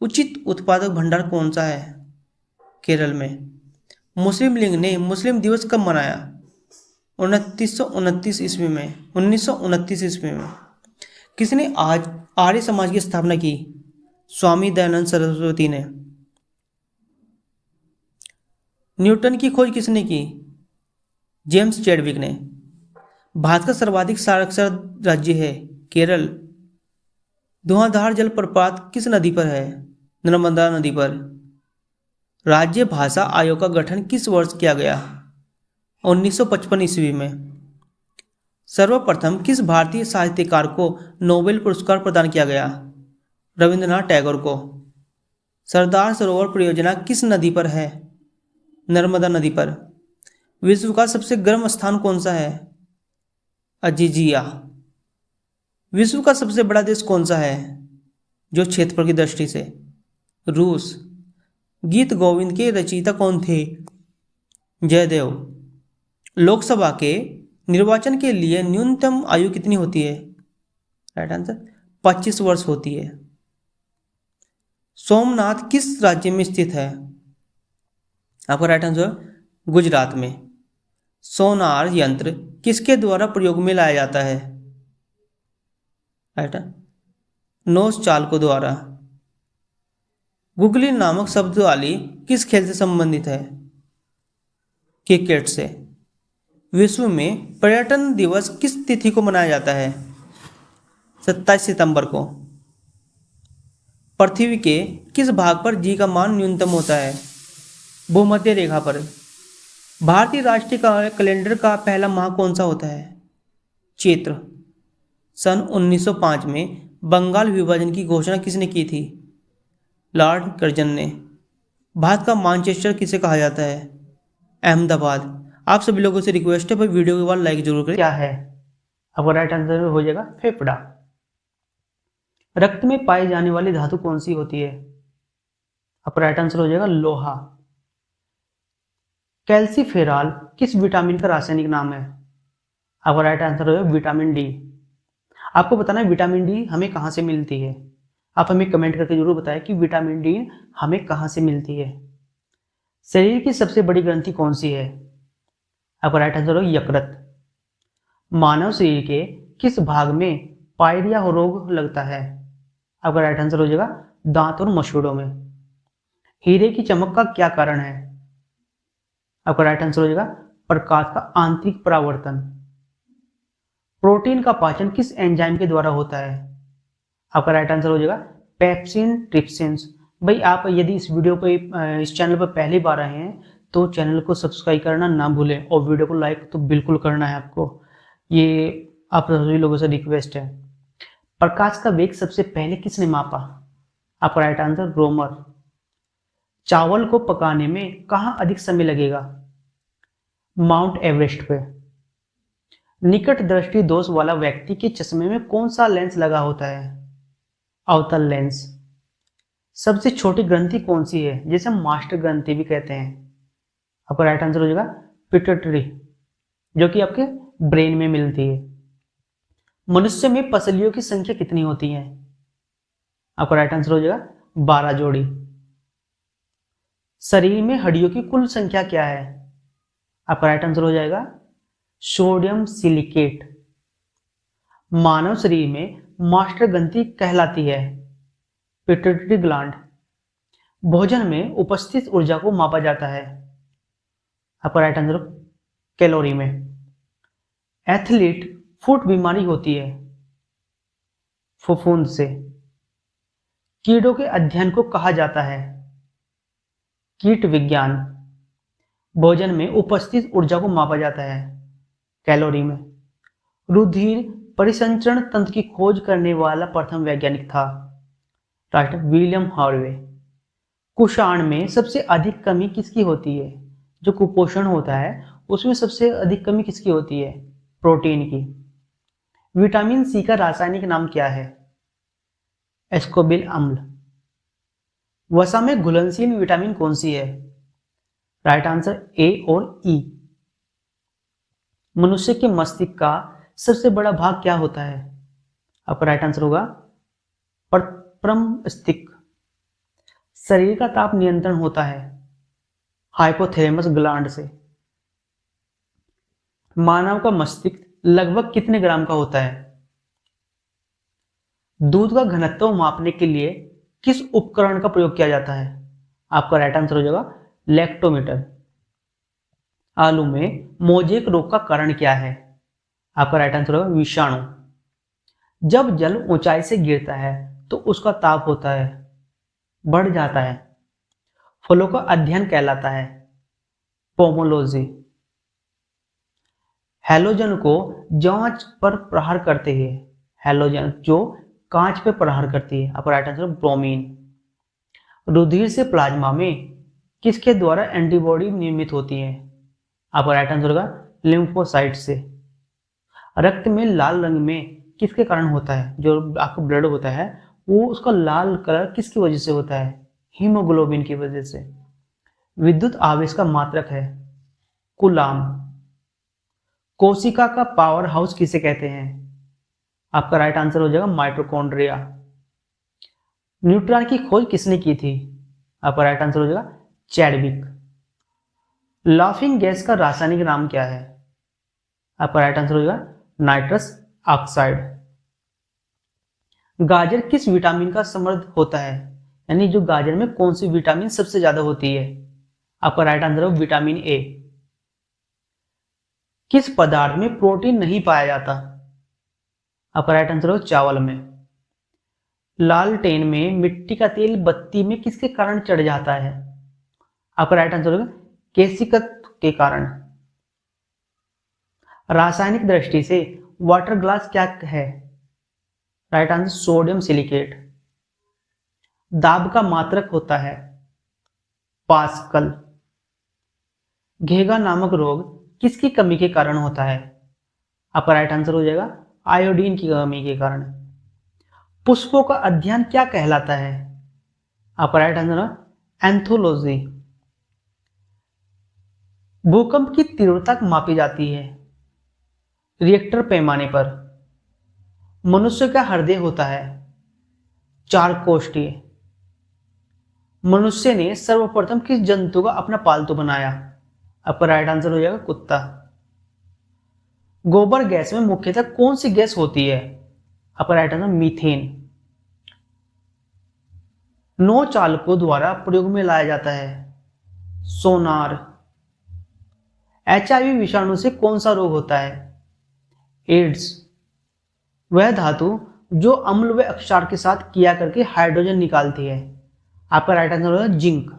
उचित उत्पादक भंडार कौन सा है? केरल में। मुस्लिम लीग ने मुस्लिम दिवस कब मनाया? 2929 ईस्वी में। 1929 ईस्वी में। किसने आज आर्य समाज की स्थापना की? स्वामी दयानंद सरस्वती ने। न्यूटन की खोज किसने की? जेम्स चैडविक ने। भारत का सर्वाधिक साक्षर राज्य है? केरल। धुआंधार जलप्रपात किस नदी पर है? नर्मदा नदी पर। राज्य भाषा आयोग का गठन किस वर्ष किया गया? 1955 ईस्वी में। सर्वप्रथम किस भारतीय साहित्यकार को नोबेल पुरस्कार प्रदान किया गया? रविंद्रनाथ टैगोर को। सरदार सरोवर परियोजना किस नदी पर है? नर्मदा नदी पर। विश्व का सबसे गर्म स्थान कौन सा है? अजीजिया। विश्व का सबसे बड़ा देश कौन सा है जो क्षेत्रफल की दृष्टि से? रूस। गीत गोविंद के रचयिता कौन थे? जयदेव। लोकसभा के निर्वाचन के लिए न्यूनतम आयु कितनी होती है? राइट आंसर 25 वर्ष होती है। सोमनाथ किस राज्य में स्थित है? आपका राइट आंसर गुजरात में। सोनार यंत्र किसके द्वारा प्रयोग में लाया जाता है? राइट नौस चालकों द्वारा। गुगली नामक शब्द वाली किस खेल से संबंधित है? क्रिकेट से। विश्व में पर्यटन दिवस किस तिथि को मनाया जाता है? 27 सितंबर को। पृथ्वी के किस भाग पर जी का मान न्यूनतम होता है? भूमध्य रेखा पर। भारतीय राष्ट्रीय कैलेंडर का पहला माह कौन सा होता है? चैत्र। सन 1905 में बंगाल विभाजन की घोषणा किसने की थी? लॉर्ड कर्जन ने। भारत का मानचेस्टर किसे कहा जाता है? अहमदाबाद। आप सभी लोगों से रिक्वेस्ट है भाई वीडियो के बाद लाइक जरूर करें। क्या है? आपका राइट आंसर हो जाएगा फेफड़ा। रक्त में पाई जाने वाली धातु कौन सी होती है? आपका राइट आंसर हो जाएगा लोहा। कैल्सीफेरॉल किस विटामिन का रासायनिक नाम है? आपका राइट आंसर हो जाएगा विटामिन डी। आपको बताना है विटामिन डी हमें कहाँ से मिलती है। आप हमें कमेंट करके जरूर बताएं कि विटामिन डी हमें कहाँ से मिलती है। शरीर की सबसे बड़ी ग्रंथि कौन सी है? आपका राइट आंसर हो यकृत। मानव शरीर के किस भाग में पायरिया रोग लगता है? आपका राइट आंसर हो जाएगा दांत और मसूड़ों में। हीरे की चमक का क्या कारण है? आपका राइट आंसर हो जाएगा प्रकाश का आंतरिक परावर्तन। प्रोटीन का पाचन किस एंजाइम के द्वारा होता है? आपका राइट आंसर हो जाएगा पेप्सिन ट्रिप्सिन्स। भाई आप यदि इस वीडियो पे इस चैनल पर पहली बार आए हैं तो चैनल को सब्सक्राइब करना ना भूलें और वीडियो को लाइक तो बिल्कुल करना है आपको। ये आप सभी लोगों से रिक्वेस्ट है। प्रकाश का वेग सबसे पहले किसने मापा? आपका राइट आंसर रोमर। चावल को पकाने में कहाँ अधिक समय लगेगा? माउंट एवरेस्ट पे। निकट दृष्टि दोष वाला व्यक्ति के चश्मे में कौन सा लेंस लगा होता है? अवतल लेंस। सबसे छोटी ग्रंथि कौन सी है जिसे हम मास्टर ग्रंथि भी कहते हैं? आपका राइट आंसर हो जाएगा पिट्यूटरी, जो कि आपके ब्रेन में मिलती है। मनुष्य में पसलियों की संख्या कितनी होती है? आपका राइट आंसर हो जाएगा 12 जोड़ी। शरीर में हड्डियों की कुल संख्या क्या है? आपका राइट आंसर हो जाएगा सोडियम सिलिकेट। मानव शरीर में मास्टर ग्रंथि कहलाती है पिट्यूटरी ग्लैंड। भोजन में उपस्थित ऊर्जा को मापा जाता है। आपका राइट आंसर कैलोरी में। एथलीट फुट बीमारी होती है फफूंद से। कीड़ों के अध्ययन को कहा जाता है कीट विज्ञान। भोजन में उपस्थित ऊर्जा को मापा जाता है कैलोरी में। रुधिर परिसंचरण तंत्र की खोज करने वाला प्रथम वैज्ञानिक था डॉक्टर विलियम हार्वे। कुषाण में सबसे अधिक कमी किसकी होती है? जो कुपोषण होता है उसमें सबसे अधिक कमी किसकी होती है? प्रोटीन की। विटामिन सी का रासायनिक नाम क्या है? एस्कोबिल अम्ल। वसा में घुलनशील विटामिन कौन सी है? राइट आंसर ए और ई। मनुष्य के मस्तिष्क का सबसे बड़ा भाग क्या होता है? आपका राइट आंसर होगा प्रमस्तिष्क। शरीर का ताप नियंत्रण होता है हाइपोथैलेमस ग्लैंड से। मानव का मस्तिष्क लगभग कितने ग्राम का होता है? दूध का घनत्व मापने के लिए किस उपकरण का प्रयोग किया जाता है? आपका राइट आंसर हो जाएगा लैक्टोमीटर। आलू में मोजेक रोग का कारण क्या है? आपका राइट आंसर होगा विषाणु। जब जल ऊंचाई से गिरता है तो उसका ताप होता है, बढ़ जाता है। फलों का अध्ययन कहलाता है पोमोलॉजी। हैलोजन को जांच पर प्रहार करते हैं, हैलोजन जो कांच पर प्रहार करती है। आपका राइट आंसर ब्रोमीन। रुधिर से प्लाज्मा में किसके द्वारा एंटीबॉडी निर्मित होती है? आपका राइट आंसर होगा लिम्फोसाइट से। रक्त में लाल रंग में किसके कारण होता है? जो आपका ब्लड होता है वो उसका लाल कलर किसकी वजह से होता है? हीमोग्लोबिन की वजह से। विद्युत आवेश का मात्रक है कूलाम। कोशिका का पावर हाउस किसे कहते हैं? आपका राइट आंसर हो जाएगा माइटोकॉन्ड्रिया। न्यूट्रॉन की खोज किसने की थी? आपका राइट आंसर हो जाएगा चैडविक। लाफिंग गैस का रासायनिक नाम क्या है? आपका राइट आंसर हो जाएगा नाइट्रस ऑक्साइड। गाजर किस विटामिन का समृद्ध होता है? यानी जो गाजर में कौन सी विटामिन सबसे ज्यादा होती है? आपका राइट आंसर हो विटामिन ए। किस पदार्थ में प्रोटीन नहीं पाया जाता? आपका राइट आंसर हो चावल में। लालटेन में मिट्टी का तेल बत्ती में किसके कारण चढ़ जाता है? आपका राइट आंसर होगा केशिकत्व के कारण। रासायनिक दृष्टि से वाटर ग्लास क्या है? Right answer sodium silicate. दाब का मात्रक होता है पास्कल। घेगा नामक रोग किसकी कमी के कारण होता है? आपका राइट आंसर हो जाएगा आयोडीन की कमी के कारण। पुष्पों का अध्ययन क्या कहलाता है? आपका राइट आंसर है एंथोलॉजी। भूकंप की तीव्रता मापी जाती है रिएक्टर पैमाने पर। मनुष्य का हृदय होता है चार कोष्ठीय। मनुष्य ने सर्वप्रथम किस जंतु का अपना पालतू बनाया? आपका राइट आंसर हो जाएगा कुत्ता। गोबर गैस में मुख्यतः कौन सी गैस होती है? आपका राइट आंसर मीथेन। नौ चालकों द्वारा प्रयोग में लाया जाता है सोनार। HIV विषाणु से कौन सा रोग होता है? एड्स। वह धातु जो अम्ल व क्षार के साथ किया करके हाइड्रोजन निकालती है। आपका राइट आंसर होगा जिंक।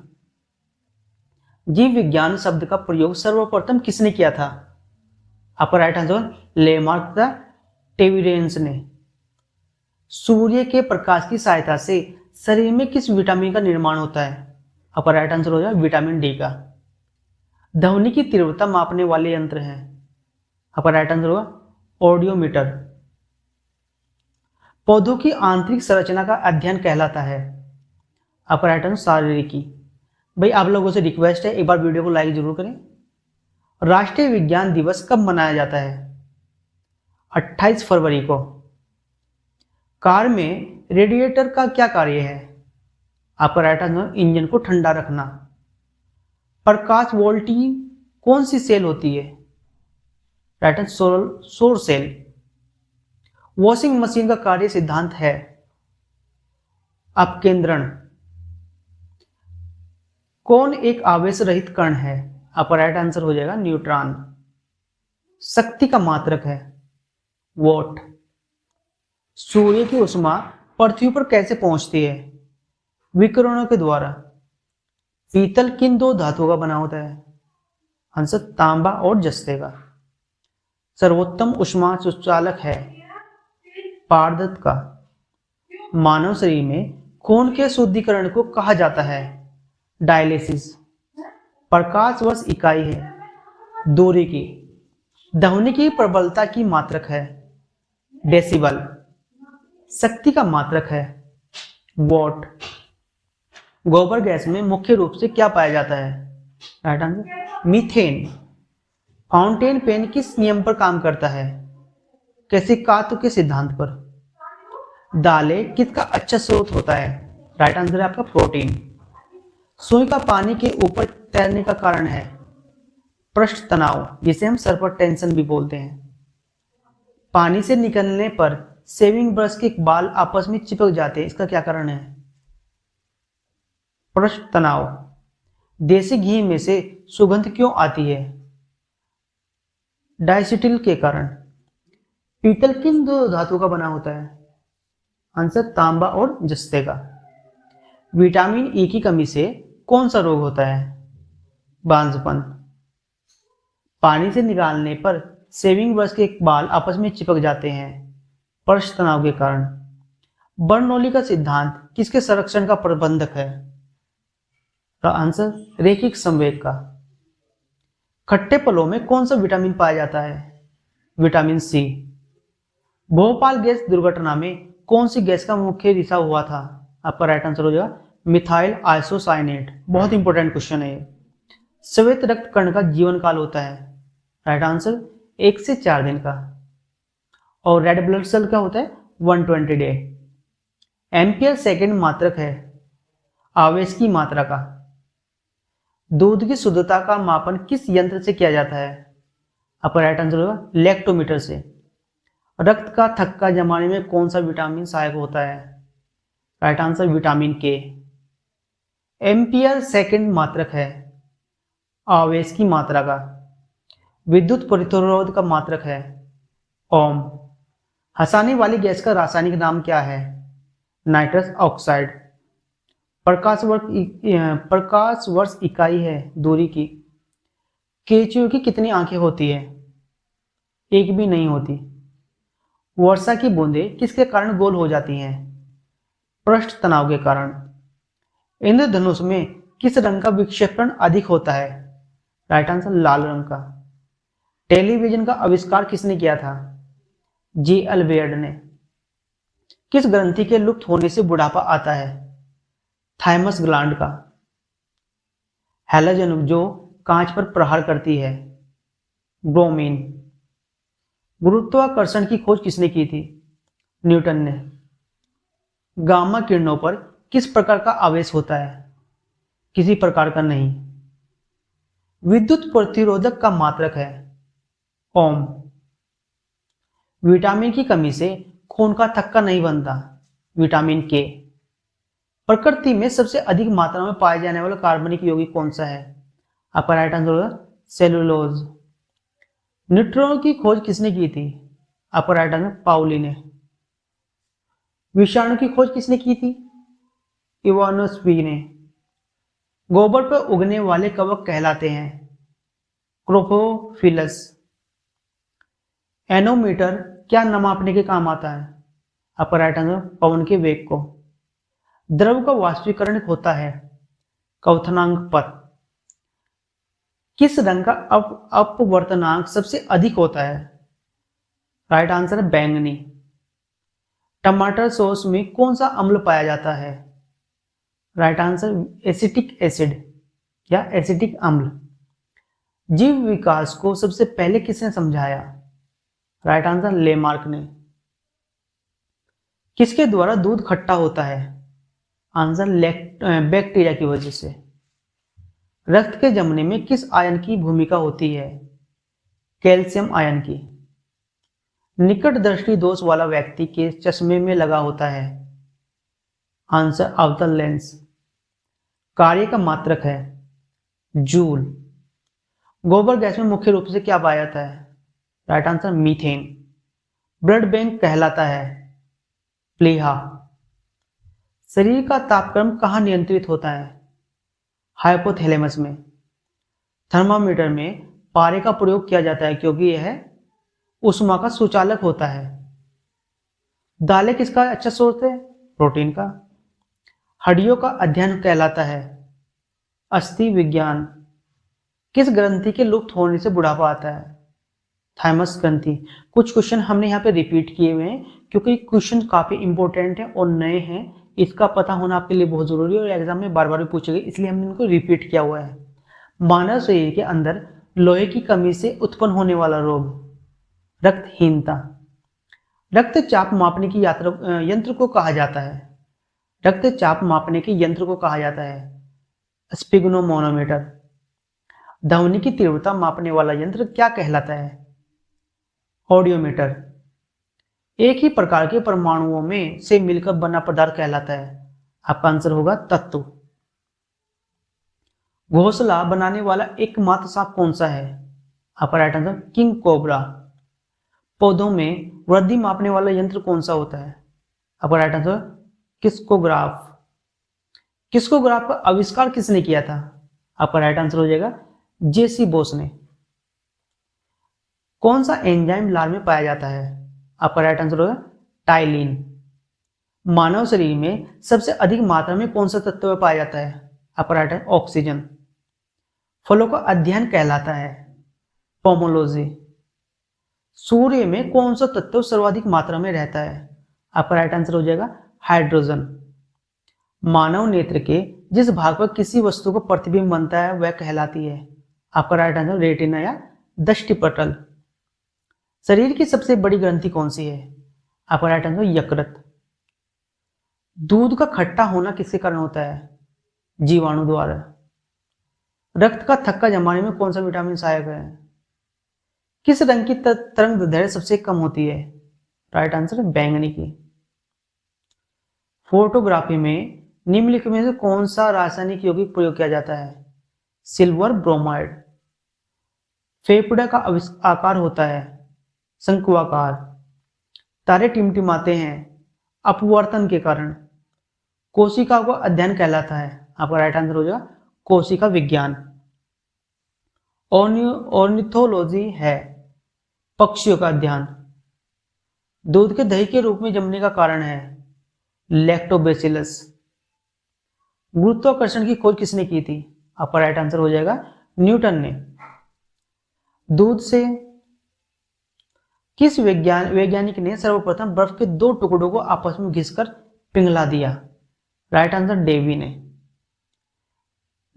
जीव विज्ञान शब्द का प्रयोग सर्वप्रथम किसने किया था? आपका राइट आंसर लेमार्क तथा टेविरेंस ने। सूर्य के प्रकाश की सहायता से शरीर में किस विटामिन का निर्माण होता है? आपका राइट आंसर हो जाएगा विटामिन डी का। ध्वनि की तीव्रता मापने वाले यंत्र हैं। आपका राइट आंसर होगा ऑडियोमीटर। पौधों की आंतरिक संरचना का अध्ययन कहलाता है। आपका राइट आंसर शारीरिकी। भाई आप लोगों से रिक्वेस्ट है एक बार वीडियो को लाइक जरूर करें। राष्ट्रीय विज्ञान दिवस कब मनाया जाता है? 28 फरवरी को। कार में रेडिएटर का क्या कार्य है? आपका राइट आंसर इंजन को ठंडा रखना। प्रकाश वोल्टी कौन सी सेल होती है? राइट आंसर सौर सेल। वॉशिंग मशीन का कार्य सिद्धांत है अपकेंद्रण। कौन एक आवेश रहित कण है? आपका राइट आंसर हो जाएगा न्यूट्रॉन। शक्ति का मात्रक है वॉट। सूर्य की ऊष्मा पृथ्वी पर कैसे पहुंचती है? विकिरणों के द्वारा। पीतल किन दो धातुओं का बना होता है? आंसर तांबा और जस्ते का। सर्वोत्तम ऊष्मा सुचालक है पारदर्श का। मानव शरीर में खून के शुद्धिकरण को कहा जाता है डायलिसिस। प्रकाश वर्ष इकाई है दूरी की। ध्वनि की प्रबलता की मात्रक है डेसिबल। शक्ति का मात्रक है वॉट। गोबर गैस में मुख्य रूप से क्या पाया जाता है? Right answer methane. Fountain pen किस नियम पर काम करता है? कैसिकात्व के सिद्धांत पर। दालें किसका अच्छा स्रोत होता है? राइट आंसर है आपका प्रोटीन। सुई का पानी के ऊपर तैरने का कारण है पृष्ठ तनाव, जिसे हम सरफेस टेंशन भी बोलते हैं। पानी से निकलने पर शेविंग ब्रश के बाल आपस में चिपक जाते हैं, इसका क्या कारण है? पृष्ठ तनाव। देसी घी में से सुगंध क्यों आती है? डायसिटिल के कारण। पीतल किन दो धातुओं का बना होता है? आंसर तांबा और जस्ते का। विटामिन ई की कमी से कौन सा रोग होता है? बांझपन। पानी से निकालने पर शेविंग ब्रश के बाल आपस में चिपक जाते हैं पृष्ठ तनाव के कारण। बर्नौली का सिद्धांत किसके संरक्षण का प्रबंधक है? आंसर रैखिक संवेग का। खट्टे फलों में कौन सा विटामिन पाया जाता है? विटामिन सी। भोपाल गैस दुर्घटना में कौन सी गैस का मुख्य रिसाव हुआ था? आपका राइट आंसर हो जाएगा मिथाइल आइसोसाइनेट। बहुत इंपॉर्टेंट क्वेश्चन है ये। श्वेत रक्त कण का जीवन काल होता है? राइट आंसर 1 से 4 दिन का। और रेड ब्लड सेल का होता है 120 डे। एम्पियर सेकेंड मात्रक है आवेश की मात्रा का। दूध की शुद्धता का मापन किस यंत्र से किया जाता है? आपका राइट आंसर होगा लैक्टोमीटर से। रक्त का थक्का जमाने में कौन सा विटामिन सहायक होता है? राइट आंसर विटामिन के। एम्पियर सेकेंड मात्रक है आवेश की मात्रा का। विद्युत प्रतिरोध का मात्रक है ओम। हंसाने वाली गैस का रासायनिक नाम क्या है? Nitrous oxide. प्रकाश वर्ष इकाई है दूरी की। केंचुए की कितनी आंखें होती है? एक भी नहीं होती। वर्षा की बूंदें किसके कारण गोल हो जाती हैं? पृष्ठ तनाव के कारण। इंद्रधनुष में किस रंग का विक्षेपण अधिक होता है? राइट आंसर लाल रंग का। टेलीविजन का आविष्कार किसने किया था? जी अल्बेर्ट ने। किस ग्रंथि के लुप्त होने से बुढ़ापा आता है? थाइमस ग्लैंड का। हैलोजन जो कांच पर प्रहार करती है? ब्रोमीन। गुरुत्वाकर्षण की खोज किसने की थी? न्यूटन ने। गामा किरणों पर किस प्रकार का आवेश होता है? किसी प्रकार का नहीं। विद्युत प्रतिरोधक का मात्रक है ओम। विटामिन की कमी से खून का थक्का नहीं बनता? विटामिन के। प्रकृति में सबसे अधिक मात्रा में पाए जाने वाला कार्बनिक यौगिक कौन सा है? आपका राइट आंसर होगा सेलुलोज। न्यूट्रॉन की खोज किसने की थी? आपका राइट आंसर पाउली ने। विषाणु की खोज किसने की थी? इवानोस्वी ने। गोबर पर उगने वाले कवक कहलाते हैं क्रोपोफिलस। एनोमीटर क्या नापने के काम आता है? आपका राइट आंसर पवन के वेग को। द्रव का वाष्पीकरण होता है क्वथनांक पर। किस रंग का अपवर्तनांक सबसे अधिक होता है? राइट आंसर है बैंगनी। टमाटर सॉस में कौन सा अम्ल पाया जाता है? राइट आंसर एसिटिक एसिड या एसिटिक अम्ल। जीव विकास को सबसे पहले किसने समझाया? राइट आंसर लेमार्क ने। किसके द्वारा दूध खट्टा होता है? आंसर बैक्टीरिया की वजह से। रक्त के जमने में किस आयन की भूमिका होती है? कैल्शियम आयन की। निकट दृष्टि दोष वाला व्यक्ति के चश्मे में लगा होता है? आंसर अवतल लेंस। कार्य का मात्रक है जूल। गोबर गैस में मुख्य रूप से क्या पाया जाता है? Right answer methane. Blood bank कहलाता है प्लीहा। शरीर का तापक्रम कहाँ नियंत्रित होता है? हाइपोथैलेमस में। थर्मामीटर में पारे का प्रयोग किया जाता है क्योंकि यह ऊष्मा का सुचालक होता है। दालें किसका अच्छा स्रोत है? प्रोटीन का। हड्डियों का अध्ययन कहलाता है अस्थि विज्ञान। किस ग्रंथि के लुप्त होने से बुढ़ापा आता है? थाइमस ग्रंथि। कुछ क्वेश्चन हमने यहाँ पे रिपीट किए हुए हैं क्योंकि क्वेश्चन काफी इंपॉर्टेंट है और नए हैं, इसका पता होना आपके लिए बहुत जरूरी है और एग्जाम में बार बार पूछे गए, इसलिए हमने इनको रिपीट किया हुआ है। मानव शरीर के अंदर लोहे की कमी से उत्पन्न होने वाला रोग, रक्तहीनता। रक्तचाप मापने की यंत्र को कहा जाता है, रक्तचाप मापने के यंत्र को कहा जाता है स्पिग्नोमोनोमीटर। ध्वनि की तीव्रता मापने वाला यंत्र क्या कहलाता है? ऑडियोमीटर। एक ही प्रकार के परमाणुओं में से मिलकर बना पदार्थ कहलाता है? आपका आंसर होगा तत्व। घोंसला बनाने वाला एकमात्र सांप कौन सा है? आपका राइट आंसर किंग कोबरा। पौधों में वृद्धि मापने वाला यंत्र कौन सा होता है? आपका राइट आंसर किस्कोग्राफ। किस्कोग्राफ का आविष्कार किसने किया था? आपका राइट आंसर हो जाएगा जेसी बोस ने। कौन सा एंजाइम लार में पाया जाता है? आपका राइट आंसर होगा टाइलिन। मानव शरीर में सबसे अधिक मात्रा में कौन सा तत्व पाया जाता है? आपका राइट है ऑक्सीजन। फलों का अध्ययन कहलाता है पोमोलॉजी। सूर्य में कौन सा तत्व सर्वाधिक मात्रा में रहता है? आपका राइट आंसर हो जाएगा हाइड्रोजन। मानव नेत्र के जिस भाग पर किसी वस्तु का प्रतिबिंब बनता है वह कहलाती है? आपका राइट आंसर रेटिना या दृष्टिपटल। शरीर की सबसे बड़ी ग्रंथि कौन सी है? आपका राइट आंसर यकृत। दूध का खट्टा होना किसके कारण होता है? जीवाणु द्वारा। रक्त का थक्का जमाने में कौन सा विटामिन सहायक है? किस रंग की तरंग दैर्ध्य सबसे कम होती है? राइट आंसर है बैंगनी की। फोटोग्राफी में निम्नलिखित में से कौन सा रासायनिक यौगिक प्रयोग किया जाता है? Silver bromide. फेफड़े का आकार होता है शंक्वाकार। तारे टिमटिमाते हैं अपवर्तन के कारण। कोशिका का अध्ययन कहलाता है? आपका राइट आंसर हो जाएगा कोशिका विज्ञान। ऑर्निथोलॉजी है पक्षियों का अध्ययन। दूध के दही के रूप में जमने का कारण है लैक्टोबैसिलस। गुरुत्वाकर्षण की खोज किसने की थी? आपका राइट आंसर हो जाएगा न्यूटन ने। दूध से किस वैज्ञानिक ने सर्वप्रथम बर्फ के दो टुकड़ों को आपस में घिसकर पिघला दिया? राइट आंसर डेवी ने।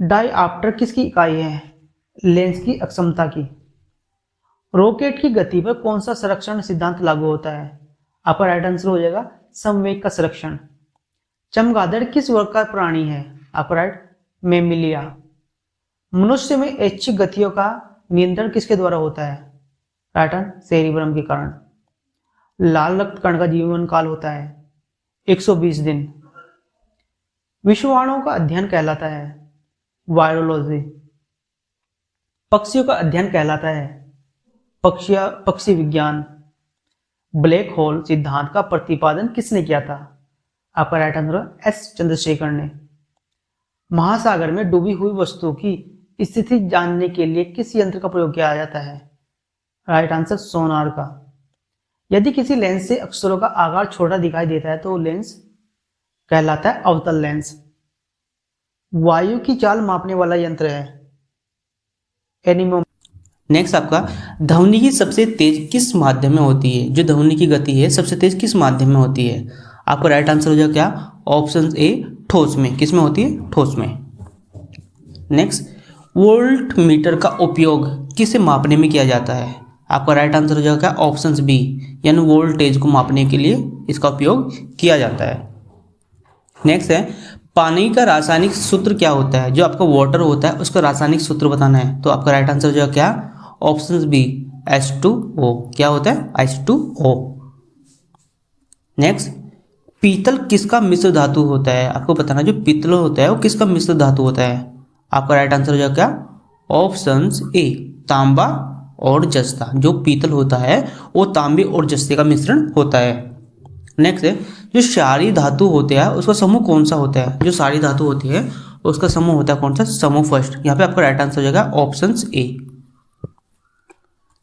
डायऑप्टर किसकी इकाई है? लेंस की अक्षमता की। रॉकेट की गति पर कौन सा संरक्षण सिद्धांत लागू होता है? आपका राइट आंसर हो जाएगा संवेग का संरक्षण। चमगादड़ किस वर्ग का प्राणी है? आपका राइट मेमिलिया। मनुष्य में ऐच्छिक गतियों का नियंत्रण किसके द्वारा होता है? राइट आंसर सेरिब्रम के कारण। लाल रक्त कण का जीवन काल होता है 120 दिन। विषाणुओं का अध्ययन कहलाता है वायरोलॉजी। पक्षियों का अध्ययन कहलाता है पक्षी विज्ञान। ब्लैक होल सिद्धांत का प्रतिपादन किसने किया था? आपका राइट आंसर एस चंद्रशेखर ने। महासागर में डूबी हुई वस्तु की स्थिति जानने के लिए किस यंत्र का प्रयोग किया जाता है? राइट आंसर सोनार का। यदि किसी लेंस से अक्षरों का आकार छोटा दिखाई देता है तो लेंस कहलाता है अवतल लेंस। वायु की चाल मापने वाला यंत्र है एनीमोमीटर। नेक्स्ट आपका ध्वनि की सबसे तेज किस माध्यम में होती है? जो ध्वनि की गति है सबसे तेज किस माध्यम में होती है? आपका राइट आंसर हो जाएगा क्या? ऑप्शन ए ठोस में। किस में होती है? ठोस में। नेक्स्ट वोल्ट मीटर का उपयोग किसे मापने में किया जाता है? आपका राइट आंसर हो जाएगा ऑप्शन बी, यानी वोल्टेज को मापने के लिए इसका उपयोग किया जाता है। नेक्स्ट है पानी का रासायनिक सूत्र क्या होता है? जो आपका वाटर होता है उसका रासायनिक सूत्र बताना है, तो आपका राइट आंसर हो जाएगा क्या? Option B H2O। क्या होता है? H2O। नेक्स्ट पीतल किसका मिश्र धातु होता है? आपको बताना जो पीतल होता है वो किसका मिश्र धातु होता है? आपका राइट आंसर हो जाएगा क्या? ऑप्शन ए तांबा और जस्ता। जो पीतल होता है वो तांबे और जस्ते का मिश्रण होता है। नेक्स्ट है जो क्षारीय धातु होते हैं उसका समूह कौन सा होता है? जो क्षारीय धातु होती है उसका समूह होता है कौन सा? समूह फर्स्ट। यहाँ पे आपका राइट आंसर हो जाएगा ऑप्शन ए।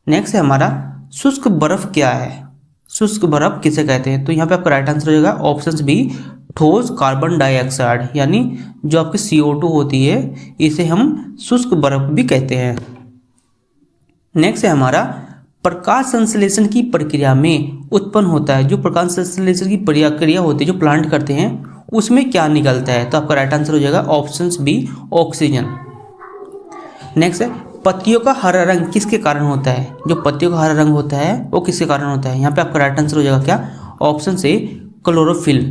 नेक्स्ट है हमारा शुष्क बर्फ क्या है? शुष्क बर्फ किसे कहते हैं? तो यहाँ पे आपका राइट आंसर हो जाएगा ऑप्शन बी ठोस कार्बन डाइऑक्साइड, यानी जो आपकी CO2 होती है इसे हम शुष्क बर्फ भी कहते हैं। नेक्स्ट है हमारा प्रकाश संश्लेषण की प्रक्रिया में उत्पन्न होता है। जो प्रकाश संश्लेषण की प्रक्रिया होती है जो प्लांट करते हैं उसमें क्या निकलता है? तो आपका राइट आंसर हो जाएगा ऑप्शन बी ऑक्सीजन। नेक्स्ट है पत्तियों का हरा रंग किसके कारण होता है? जो पत्तियों का हरा रंग होता है वो किसके कारण होता है? यहाँ पे आपका राइट आंसर हो जाएगा क्या? ऑप्शन से क्लोरोफिल।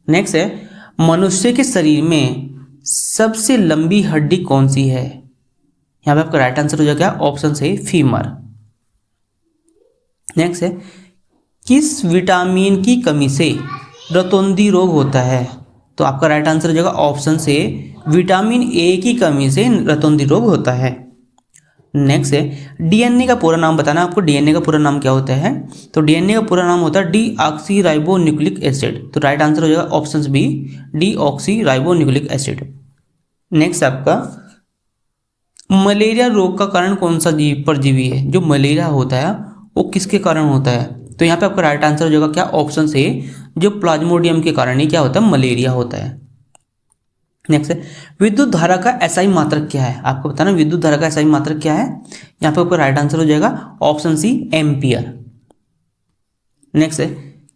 नेक्स्ट है मनुष्य के शरीर में सबसे लंबी हड्डी कौन सी है? यहाँ पे आपका राइट आंसर हो जाएगा ऑप्शन से फीमर। नेक्स्ट है किस विटामिन की कमी से रतौंधी रोग होता है? तो आपका राइट आंसर हो जाएगा ऑप्शन से विटामिन ए की कमी से रतौंधी रोग होता है। नेक्स्ट है डीएनए का पूरा नाम बताना आपको। डीएनए का पूरा नाम क्या होता है? तो डीएनए का पूरा नाम होता है डीऑक्सीराइबोन्यूक्लिक एसिड। तो राइट आंसर हो जाएगा option B deoxyribonucleic acid. Next आपका मलेरिया रोग का कारण कौन सा परजीवी है? जो मलेरिया होता है वो किसके कारण होता है? तो यहाँ पे आपका राइट आंसर हो जाएगा क्या? ऑप्शन से जो प्लाज्मोडियम के कारण ही क्या होता है? मलेरिया होता है। नेक्स्ट है विद्युत धारा का एसआई मात्रक क्या है? आपको बताना विद्युत धारा का एसआई मात्रक क्या है? यहाँ पे आपका राइट आंसर हो जाएगा ऑप्शन सी एम्पियर। नेक्स्ट है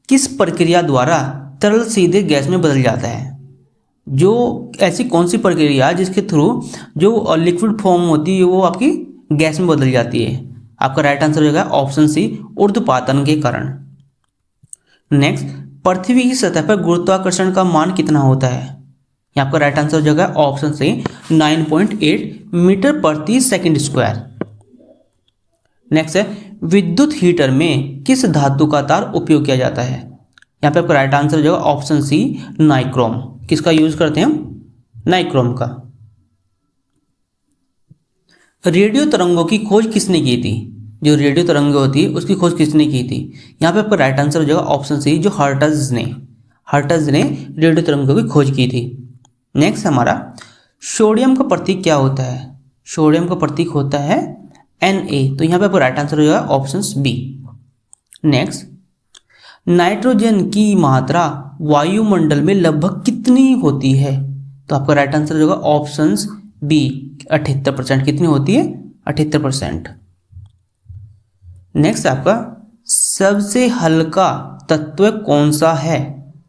किस प्रक्रिया द्वारा तरल सीधे गैस में बदल जाता है? जो ऐसी कौन सी प्रक्रिया जिसके थ्रू जो लिक्विड फॉर्म होती है वो आपकी गैस में बदल जाती है? आपका राइट आंसर हो जाएगा ऑप्शन सी ऊर्ध्वपातन के कारण। नेक्स्ट पृथ्वी की सतह पर गुरुत्वाकर्षण का मान कितना होता है? यहाँ आपका राइट आंसर हो जाएगा ऑप्शन से 9.8 मीटर प्रति सेकंड स्क्वायर। नेक्स्ट है विद्युत हीटर में किस धातु का तार उपयोग किया जाता है? यहाँ पे आपका राइट आंसर हो जाएगा ऑप्शन सी नाइक्रोम। किसका यूज करते हैं हम? नाइक्रोम का। रेडियो तरंगों की खोज किसने की थी? जो रेडियो तरंगें होती है उसकी खोज किसने की थी? यहाँ पे आपका राइट आंसर हो जाएगा ऑप्शन सी जो हर्ट्ज ने रेडियो तरंगों की खोज की थी। नेक्स्ट हमारा सोडियम का प्रतीक क्या होता है? सोडियम का प्रतीक होता है Na। तो यहाँ पे आपका राइट आंसर हो जाएगा ऑप्शन बी। नेक्स्ट नाइट्रोजन की मात्रा वायुमंडल में लगभग कितनी होती है? तो आपका राइट आंसर हो जाएगा ऑप्शन बी 78%। कितनी होती है? 78%। नेक्स्ट आपका सबसे हल्का तत्व कौन सा है?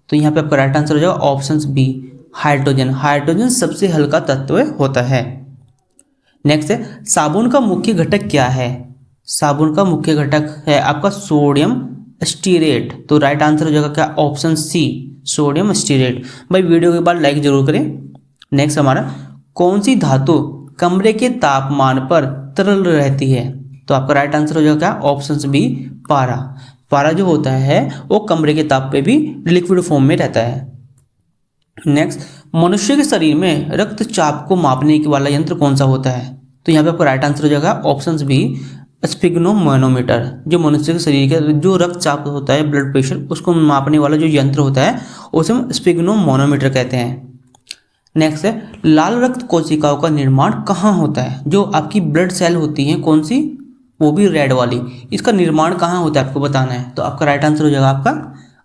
तो यहाँ पे आपका राइट आंसर हो जाएगा ऑप्शन बी हाइड्रोजन। हाइड्रोजन सबसे हल्का तत्व होता है। नेक्स्ट है साबुन का मुख्य घटक क्या है? साबुन का मुख्य घटक है आपका सोडियम स्टीरेट। तो राइट आंसर हो जाएगा क्या? Option C sodium stearate. भाई वीडियो के बाद लाइक जरूर करें। नेक्स्ट हमारा कौन सी धातु कमरे के तापमान पर तरल रहती है? तो आपका राइट आंसर हो जाएगा क्या? ऑप्शन बी पारा। पारा जो होता है वो कमरे के ताप पे भी लिक्विड फॉर्म में रहता है। नेक्स्ट मनुष्य के शरीर में रक्तचाप को मापने वाला यंत्र कौन सा होता है? तो यहाँ पे आपका राइट आंसर हो जाएगा ऑप्शन बी स्फिग्नोमैनोमीटर। जो मनुष्य के शरीर का जो रक्तचाप होता है ब्लड प्रेशर उसको मापने वाला जो यंत्र होता है उसे हम स्फिग्नोमैनोमीटर कहते हैं। नेक्स्ट है लाल रक्त कोशिकाओं का निर्माण कहाँ होता है? जो आपकी ब्लड सेल होती हैं कौन सी? वो भी रेड वाली। इसका निर्माण कहाँ होता है आपको बताना है। तो आपका राइट आंसर हो जाएगा आपका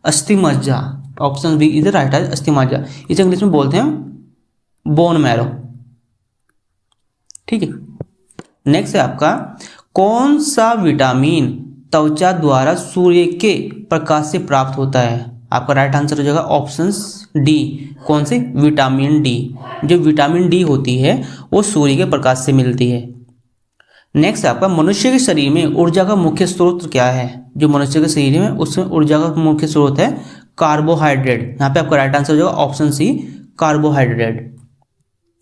अस्थिमज्जा। ऑप्शन बी इज राइट है अस्थिमज्जा। इसे इंग्लिश में बोलते हैं बोन मैरो। ठीक है। नेक्स्ट है आपका कौन सा विटामिन त्वचा द्वारा सूर्य के प्रकाश से प्राप्त होता है? आपका राइट आंसर हो जाएगा ऑप्शन डी। कौन से? Vitamin D. जो विटामिन डी होती है वो सूर्य के प्रकाश से मिलती है। नेक्स्ट आपका मनुष्य के शरीर में ऊर्जा का मुख्य स्रोत क्या है? जो मनुष्य के शरीर में उसमें ऊर्जा का मुख्य स्रोत है कार्बोहाइड्रेट। यहाँ पे आपका राइट आंसर हो जाएगा ऑप्शन सी कार्बोहाइड्रेट।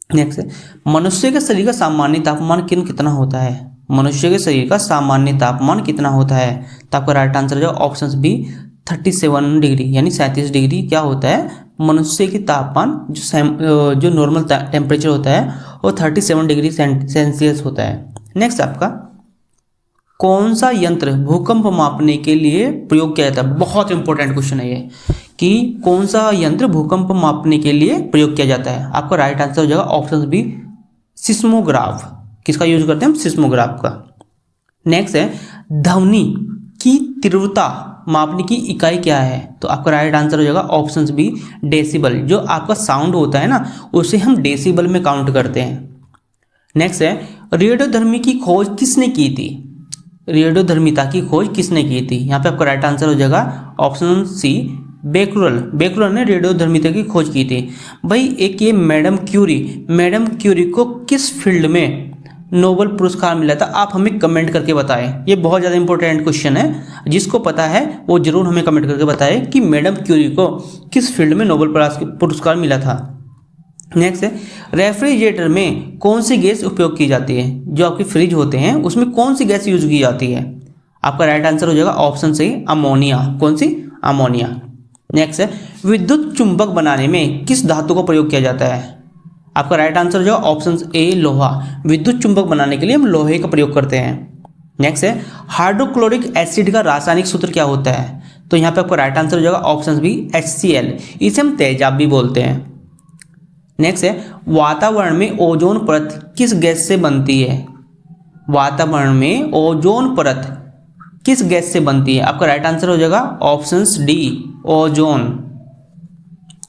नेक्स्ट है मनुष्य के शरीर का सामान्य तापमान कितना होता है? मनुष्य के शरीर का सामान्य तापमान कितना होता है? तो आपका राइट आंसर हो जाएगा ऑप्शन बी 37 डिग्री यानी 37 डिग्री क्या होता है? मनुष्य की तापमान जो नॉर्मल टेम्परेचर होता है वो 37 डिग्री सेल्सियस होता है। नेक्स्ट आपका कौन सा यंत्र भूकंप मापने के लिए प्रयोग किया जाता है? बहुत इंपॉर्टेंट क्वेश्चन है ये कि कौन सा यंत्र भूकंप मापने के लिए प्रयोग किया जाता है? आपका राइट आंसर हो जाएगा ऑप्शन बी सिस्मोग्राफ। किसका यूज करते हैं हम? सिस्मोग्राफ का। नेक्स्ट है ध्वनि की तीव्रता मापने की इकाई क्या है? तो आपका राइट आंसर हो जाएगा ऑप्शन बी डेसिबल। जो आपका साउंड होता है ना उसे हम डेसिबल में काउंट करते हैं। नेक्स्ट है रेडियोधर्मी की खोज किसने की थी? रेडियोधर्मिता की खोज किसने की थी? यहाँ पे आपका राइट आंसर हो जाएगा ऑप्शन सी बेक्यूलर ने रेडियोधर्मिता की खोज की थी। भाई एक ये मैडम क्यूरी को किस फील्ड में नोबेल पुरस्कार मिला था, आप हमें कमेंट करके बताएं। ये बहुत ज़्यादा इंपॉर्टेंट क्वेश्चन है, जिसको पता है वो जरूर हमें कमेंट करके बताएं कि मैडम क्यूरी को किस फील्ड में नोबेल पुरस्कार मिला था। नेक्स्ट है, रेफ्रिजरेटर में कौन सी गैस उपयोग की जाती है? जो आपके फ्रिज होते हैं उसमें कौन सी गैस यूज की जाती है? आपका राइट आंसर हो जाएगा ऑप्शन सही, अमोनिया। कौन सी? अमोनिया। नेक्स्ट है, विद्युत चुंबक बनाने में किस धातु का प्रयोग किया जाता है? आपका राइट आंसर हो जाएगा ऑप्शन ए, लोहा। विद्युत चुंबक बनाने के लिए हम लोहे का प्रयोग करते हैं। नेक्स्ट है, हाइड्रोक्लोरिक एसिड का रासायनिक सूत्र क्या होता है? तो यहाँ पे आपका राइट आंसर हो जाएगा ऑप्शन बी, HCl। इसे हम तेजाब भी बोलते हैं। नेक्स्ट है, वातावरण में ओजोन परत किस गैस से बनती है? वातावरण में ओजोन परत किस गैस से बनती है? आपका राइट आंसर हो जाएगा ऑप्शन डी, ओजोन।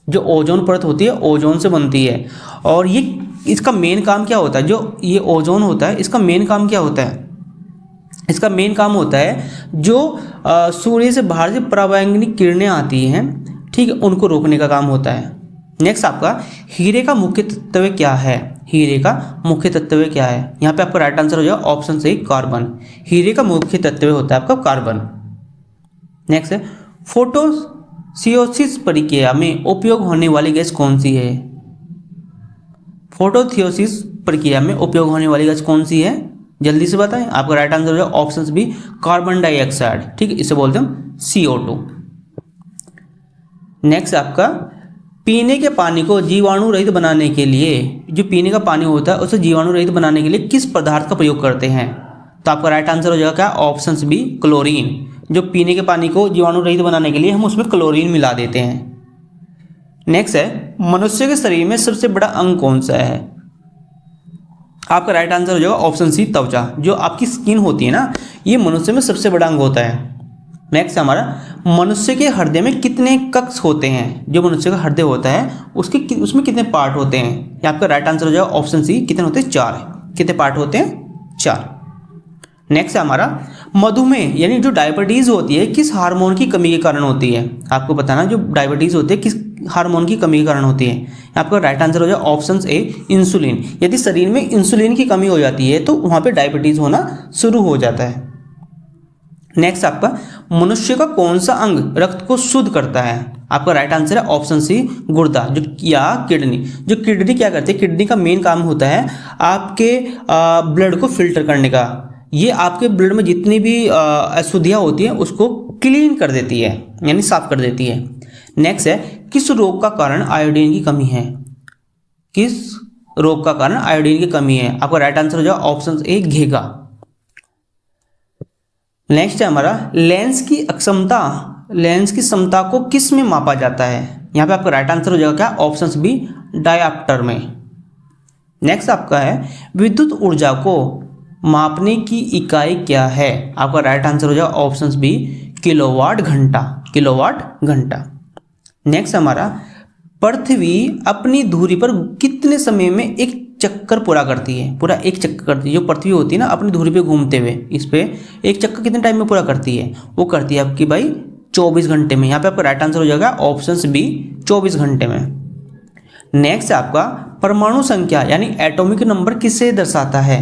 जो ओजोन परत होती है ओजोन से बनती है। और ये इसका मेन काम क्या होता है? जो ये ओजोन होता है इसका मेन काम क्या होता है? इसका मेन काम होता है जो सूर्य से बाहर से पराबैंगनी किरणें आती हैं, ठीक है, उनको रोकने का काम होता है। नेक्स्ट आपका हीरे का मुख्य तत्व क्या है? हीरे का मुख्य तत्व क्या है? यहाँ पे आपका राइट आंसर हो जाएगा ऑप्शन सही, कार्बन। हीरे का मुख्य तत्व होता है आपका कार्बन। नेक्स्ट है, फोटोसिंथेसिस प्रक्रिया में उपयोग होने वाली गैस कौन सी है? फोटोसिंथेसिस प्रक्रिया में उपयोग होने वाली गैस कौन सी है? जल्दी से बताएं। आपका राइट आंसर हो जाएगा ऑप्शन बी, कार्बन डाइऑक्साइड। ठीक है, इसे बोलते हैं CO2। नेक्स्ट आपका पीने के पानी को जीवाणु रहित बनाने के लिए, जो पीने का पानी होता है उसे जीवाणु रहित बनाने के लिए किस पदार्थ का प्रयोग करते हैं? तो आपका राइट आंसर हो जाएगा क्या? Option B, chlorine. जो पीने के पानी को जीवाणु रहित बनाने के लिए हम उसमें क्लोरीन मिला देते हैं। नेक्स्ट है, मनुष्य के शरीर में सबसे बड़ा अंग कौन सा है? आपका राइट आंसर हो जाएगा ऑप्शन सी, त्वचा। जो आपकी स्किन होती है ना, ये मनुष्य में सबसे बड़ा अंग होता है। नेक्स्ट हमारा, मनुष्य के हृदय में कितने कक्ष होते हैं? जो मनुष्य का हृदय होता है उसमें कितने पार्ट होते हैं? ये आपका राइट आंसर हो जाएगा ऑप्शन सी, कितने होते हैं? 4। कितने पार्ट होते हैं? 4। नेक्स्ट हमारा, मधुमेह यानी जो डायबिटीज होती है किस हार्मोन की कमी के कारण होती है? आपको बताना, जो डायबिटीज होती है किस हार्मोन की कमी के कारण होती है? आपका राइट आंसर हो जाएगा ऑप्शन ए, इंसुलिन। यदि शरीर में इंसुलिन की कमी हो जाती है तो वहाँ पे डायबिटीज होना शुरू हो जाता है। नेक्स्ट आपका, मनुष्य का कौन सा अंग रक्त को शुद्ध करता है? आपका राइट आंसर है ऑप्शन सी, गुर्दा जो या किडनी। जो किडनी क्या करती है? किडनी का मेन काम होता है आपके ब्लड को फिल्टर करने का। ये आपके ब्लड में जितनी भी अशुद्धियाँ होती हैं उसको क्लीन कर देती है, यानी साफ कर देती है। नेक्स्ट है, किस रोग का कारण आयोडीन की कमी है? किस रोग का कारण आयोडीन की कमी है? आपका राइट आंसर हो जाएगा ऑप्शन ए, घेगा। नेक्स्ट है हमारा, लेंस की क्षमता को किस में मापा जाता है? यहाँ पे आपका राइट आंसर हो जाएगा क्या? ऑप्शन बी, डायऑप्टर में। नेक्स्ट आपका है, विद्युत ऊर्जा को मापने की इकाई क्या है? आपका राइट आंसर हो जाएगा ऑप्शन बी, किलोवाट घंटा। नेक्स्ट हमारा, पृथ्वी अपनी धुरी पर कितने समय में एक चक्कर पूरा करती है? पूरा एक चक्कर करती है। जो पृथ्वी होती है ना, अपनी धुरी पे घूमते हुए इस पे एक चक्कर कितने टाइम में पूरा करती है? वो करती है आपकी भाई 24 घंटे में। यहाँ पे आपका राइट आंसर हो जाएगा ऑप्शन बी, 24 घंटे में। नेक्स्ट आपका, परमाणु संख्या यानी एटॉमिक नंबर किससे दर्शाता है?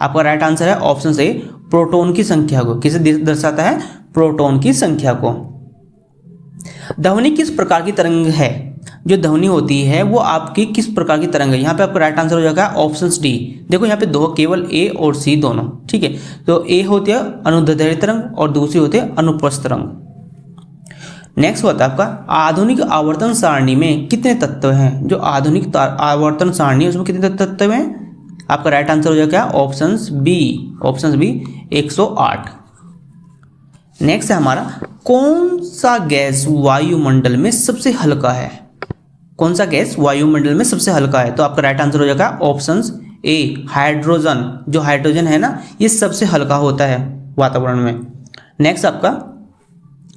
आपका राइट आंसर है ऑप्शन ए, प्रोटॉन की संख्या को। किसे दर्शाता है? प्रोटॉन की संख्या को। ध्वनि किस प्रकार की तरंग है? जो ध्वनि होती है वो आपकी किस प्रकार की तरंग है? यहाँ पे आपका राइट आंसर हो जाएगा ऑप्शन डी। देखो यहाँ पे दो, केवल ए और सी दोनों, ठीक है। तो ए होती है अनुदैर्ध्य तरंग और दूसरी होती है अनुप्रस्थ तरंग। नेक्स्ट होता है आपका, आधुनिक आवर्तन सारणी में कितने तत्व हैं? जो आधुनिक आवर्तन सारणी है उसमें कितने तत्व हैं? आपका राइट आंसर हो जाएगा ऑप्शन बी 108। नेक्स्ट है हमारा, कौन सा गैस वायुमंडल में सबसे हल्का है? कौन सा गैस वायुमंडल में सबसे हल्का है? तो आपका राइट आंसर हो जाएगा ऑप्शन ए, हाइड्रोजन। जो हाइड्रोजन है ना, ये सबसे हल्का होता है वातावरण में। नेक्स्ट आपका,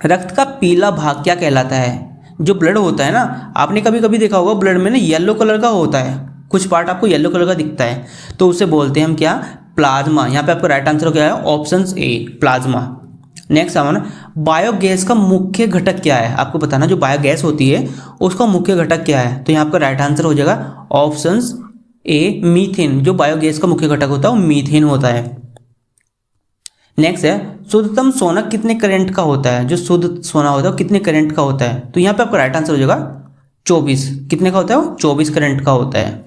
रक्त का पीला भाग क्या कहलाता है? जो ब्लड होता है ना, आपने कभी कभी देखा होगा ब्लड में ना येलो कलर का होता है, कुछ पार्ट आपको येलो कलर का दिखता है, तो उसे बोलते हैं हम क्या? प्लाज्मा। यहाँ पे आपका राइट आंसर क्या है? Option A, plasma. नेक्स्ट हमारा बायोगैस का मुख्य घटक क्या है, आपको बताना जो बायोगैस होती है उसका मुख्य घटक क्या है। तो यहाँ आपका राइट आंसर हो जाएगा ऑप्शंस ए मीथेन। जो बायोगैस का मुख्य घटक होता है वो मीथेन होता है। नेक्स्ट है शुद्धतम सोना कितने करंट का होता है। जो शुद्ध सोना होता है वो कितने करंट का होता है। तो यहाँ पे आपका राइट आंसर हो जाएगा 24। कितने का होता है वो 24 करंट का होता है।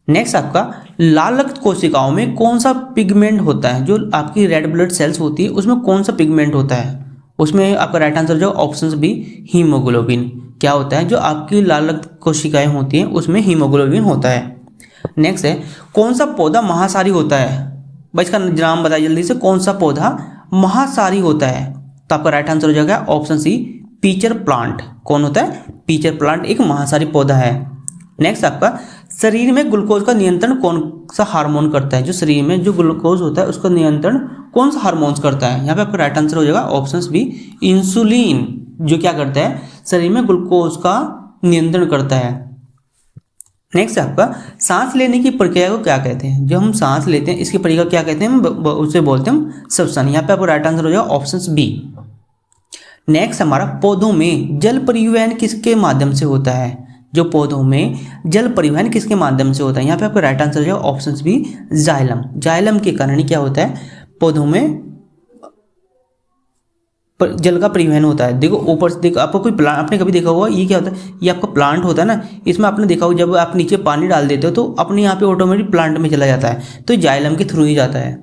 नेक्स्ट आपका लाल रक्त कोशिकाओं में कौन सा पिगमेंट होता है। जो आपकी रेड ब्लड सेल्स होती है उसमें कौन सा पिगमेंट होता है। उसमें आपका राइट आंसर जो ऑप्शन बी हीमोग्लोबिन। क्या होता है जो आपकी लाल रक्त कोशिकाएं होती हैं उसमें हीमोग्लोबिन होता है। नेक्स्ट है कौन सा पौधा महासारी होता है। भाई इसका नाम बताइए जल्दी से, कौन सा पौधा महासारी होता है। तो आपका राइट आंसर हो जाएगा ऑप्शन सी पीचर प्लांट। कौन होता है, पीचर प्लांट एक महासारी पौधा है। नेक्स्ट आपका शरीर में ग्लूकोज का नियंत्रण कौन सा हार्मोन करता है। जो शरीर में जो ग्लूकोज होता है उसका नियंत्रण कौन सा हार्मोन्स करता है। यहाँ पे आपका राइट आंसर हो जाएगा ऑप्शन बी इंसुलिन। जो क्या करता है शरीर में ग्लूकोज का नियंत्रण करता है। नेक्स्ट आपका सांस लेने की प्रक्रिया को क्या कहते हैं। जो हम सांस लेते हैं इसकी प्रक्रिया क्या कहते हैं, उसे बोलते हैं श्वसन। यहाँ पे आपको राइट आंसर हो जाएगा ऑप्शन बी। नेक्स्ट हमारा पौधों में जल परिवहन किसके माध्यम से होता है। जो पौधों में जल परिवहन किसके माध्यम से होता है। यहाँ पे आपको राइट आंसर हो जाएगा ऑप्शन बी जाइलम। जाइलम के कारण क्या होता है पौधों में जल का परिवहन होता है। देखो ऊपर से देखो आपको कोई प्लांट, आपने कभी देखा होगा ये क्या होता है, ये आपका प्लांट होता है ना, इसमें आपने देखा होगा जब आप नीचे पानी डाल देते हो तो अपने यहाँ पे ऑटोमेटिक प्लांट में चला जाता है। तो जाइलम के थ्रू ही जाता है।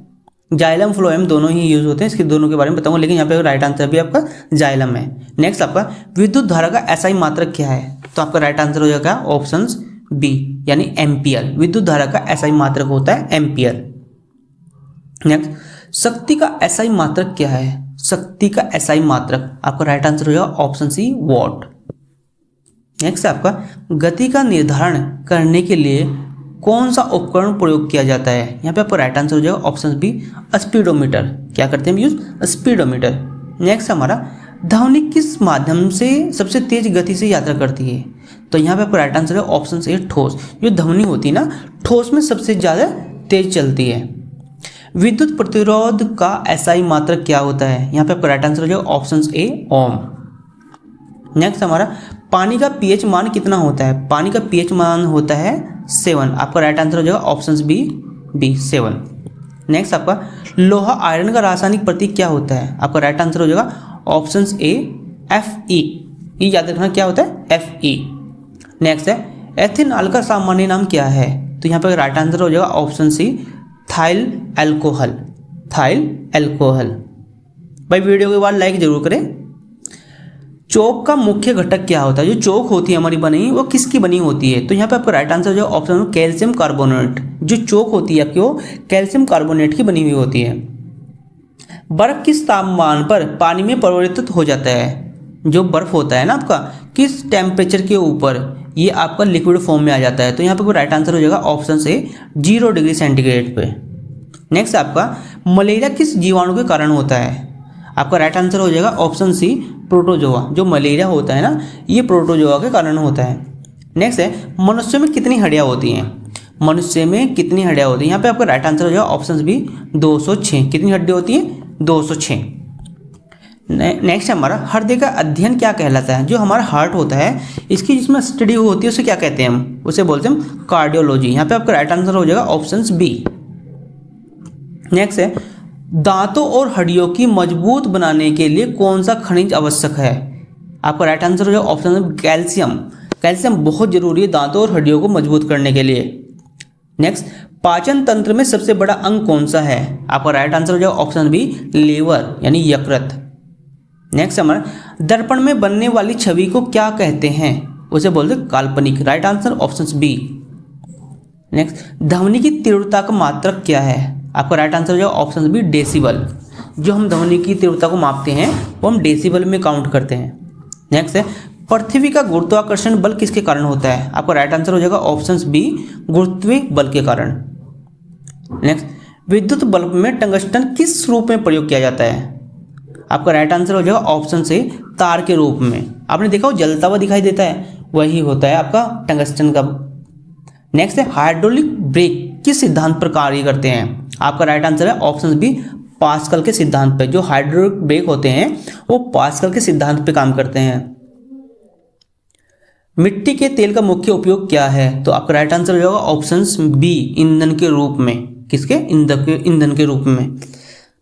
जाइलम फ्लोएम दोनों ही यूज होते हैं, इसके दोनों के बारे में बताऊंगा, लेकिन यहाँ पे राइट आंसर भी आपका जाइलम है। नेक्स्ट आपका विद्युत धारा का एसआई मात्रक क्या है। तो आपका राइट आंसर हो जाएगा ऑप्शन बी यानी एम्पियर। विद्युत धारा का एसआई मात्रक होता है एम्पियर। नेक्स्ट शक्ति का एसआई मात्रक क्या है। शक्ति का एसआई मात्रक आपका राइट आंसर हो जाएगा ऑप्शन सी वॉट। नेक्स्ट आपका गति का निर्धारण करने के लिए कौन सा उपकरण प्रयोग किया जाता है। यहाँ पे आपको राइट आंसर हो जाएगा ऑप्शन बी स्पीडोमीटर। क्या करते हैं हम यूज, स्पीडोमीटर। नेक्स्ट हमारा ध्वनि किस माध्यम से सबसे तेज गति से यात्रा करती है। तो यहाँ पे आपको राइट आंसर है ऑप्शन ए ठोस। जो ध्वनि होती है ना ठोस में सबसे ज़्यादा तेज चलती है। विद्युत प्रतिरोध का एसआई मात्रक क्या होता है। यहाँ पे आपका राइट आंसर हो जाएगा ऑप्शन ए ओम। नेक्स्ट हमारा पानी का पीएच मान कितना होता है। पानी का पीएच मान होता है 7। आपका राइट आंसर हो जाएगा ऑप्शन बी 7। नेक्स्ट आपका लोहा आयरन का रासायनिक प्रतीक क्या होता है। आपका राइट आंसर हो जाएगा ऑप्शन ए Fe। ये याद रखना क्या होता है Fe। नेक्स्ट है एथेनॉल का सामान्य नाम क्या है। तो यहाँ पर राइट आंसर हो जाएगा ऑप्शन सी थाइल अल्कोहल। थाइल अल्कोहल। भाई वीडियो के बाद लाइक जरूर करें। चौक का मुख्य घटक क्या होता है। जो चौक होती है हमारी बनी वो किसकी बनी होती है। तो यहाँ पे आपका राइट आंसर जो ऑप्शन कैल्शियम कार्बोनेट। जो चौक होती है आपकी वो कैल्शियम कार्बोनेट की बनी हुई होती है। बर्फ किस तापमान पर पानी में परिवर्तित हो जाता है। जो बर्फ होता है ना आपका किस टेम्परेचर के ऊपर ये आपका लिक्विड फॉर्म में आ जाता है। तो यहाँ पे राइट आंसर हो जाएगा ऑप्शन से 0 डिग्री सेंटीग्रेड पे। नेक्स्ट आपका मलेरिया किस जीवाणु के कारण होता है। आपका राइट आंसर हो जाएगा ऑप्शन सी प्रोटोजोआ। जो मलेरिया होता है ना ये प्रोटोजोआ के कारण होता है। नेक्स्ट है मनुष्य में कितनी हड्डियाँ होती हैं। मनुष्य में कितनी हड्डियाँ होती हैं। यहाँ पे आपका राइट आंसर हो जाएगा ऑप्शन बी 206। कितनी हड्डियाँ होती हैं 206। नेक्स्ट हमारा हृदय का अध्ययन क्या कहलाता है। जो हमारा हार्ट होता है इसकी जिसमें स्टडी होती है उसे क्या कहते हैं हम, उसे बोलते हैं कार्डियोलॉजी। यहाँ पे आपका राइट आंसर हो जाएगा ऑप्शन बी। नेक्स्ट है दांतों और हड्डियों की मजबूत बनाने के लिए कौन सा खनिज आवश्यक है। आपका राइट आंसर हो जाएगा ऑप्शन कैल्शियम। कैल्शियम बहुत जरूरी है दांतों और हड्डियों को मजबूत करने के लिए। नेक्स्ट पाचन तंत्र में सबसे बड़ा अंग कौन सा है। आपका राइट आंसर हो जाएगा ऑप्शन बी लीवर यानी यकृत। नेक्स्ट हमारा दर्पण में बनने वाली छवि को क्या कहते हैं, उसे बोलते हैं काल्पनिक। Right answer option B. Next ध्वनि की तीव्रता का मात्रक क्या है। आपका राइट आंसर हो जाएगा ऑप्शन बी डेसिबल। जो हम ध्वनि की तीव्रता को मापते हैं वो हम डेसिबल में काउंट करते हैं। नेक्स्ट है पृथ्वी का गुरुत्वाकर्षण बल किसके कारण होता है। आपका राइट आंसर हो जाएगा ऑप्शन बी गुरुत्वीय बल के कारण। नेक्स्ट विद्युत बल्ब में टंगस्टन किस रूप में प्रयोग किया जाता है। आपका राइट आंसर हो जाएगा ऑप्शन से तार के रूप में। आपने देखा वो जलता हुआ दिखाई देता है वही होता है आपका टंगस्टन का। नेक्स्ट है हाइड्रोलिक ब्रेक किस सिद्धांत पर कार्य करते हैं। आपका राइट आंसर है ऑप्शन बी पास्कल के सिद्धांत पे। जो हाइड्रोलिक ब्रेक होते हैं वो पास्कल के सिद्धांत पे काम करते हैं। मिट्टी के तेल का मुख्य उपयोग क्या है? तो आपका राइट आंसर हो जाएगा ऑप्शन बी, ईंधन के रूप में। किसके? ईंधन के रूप में।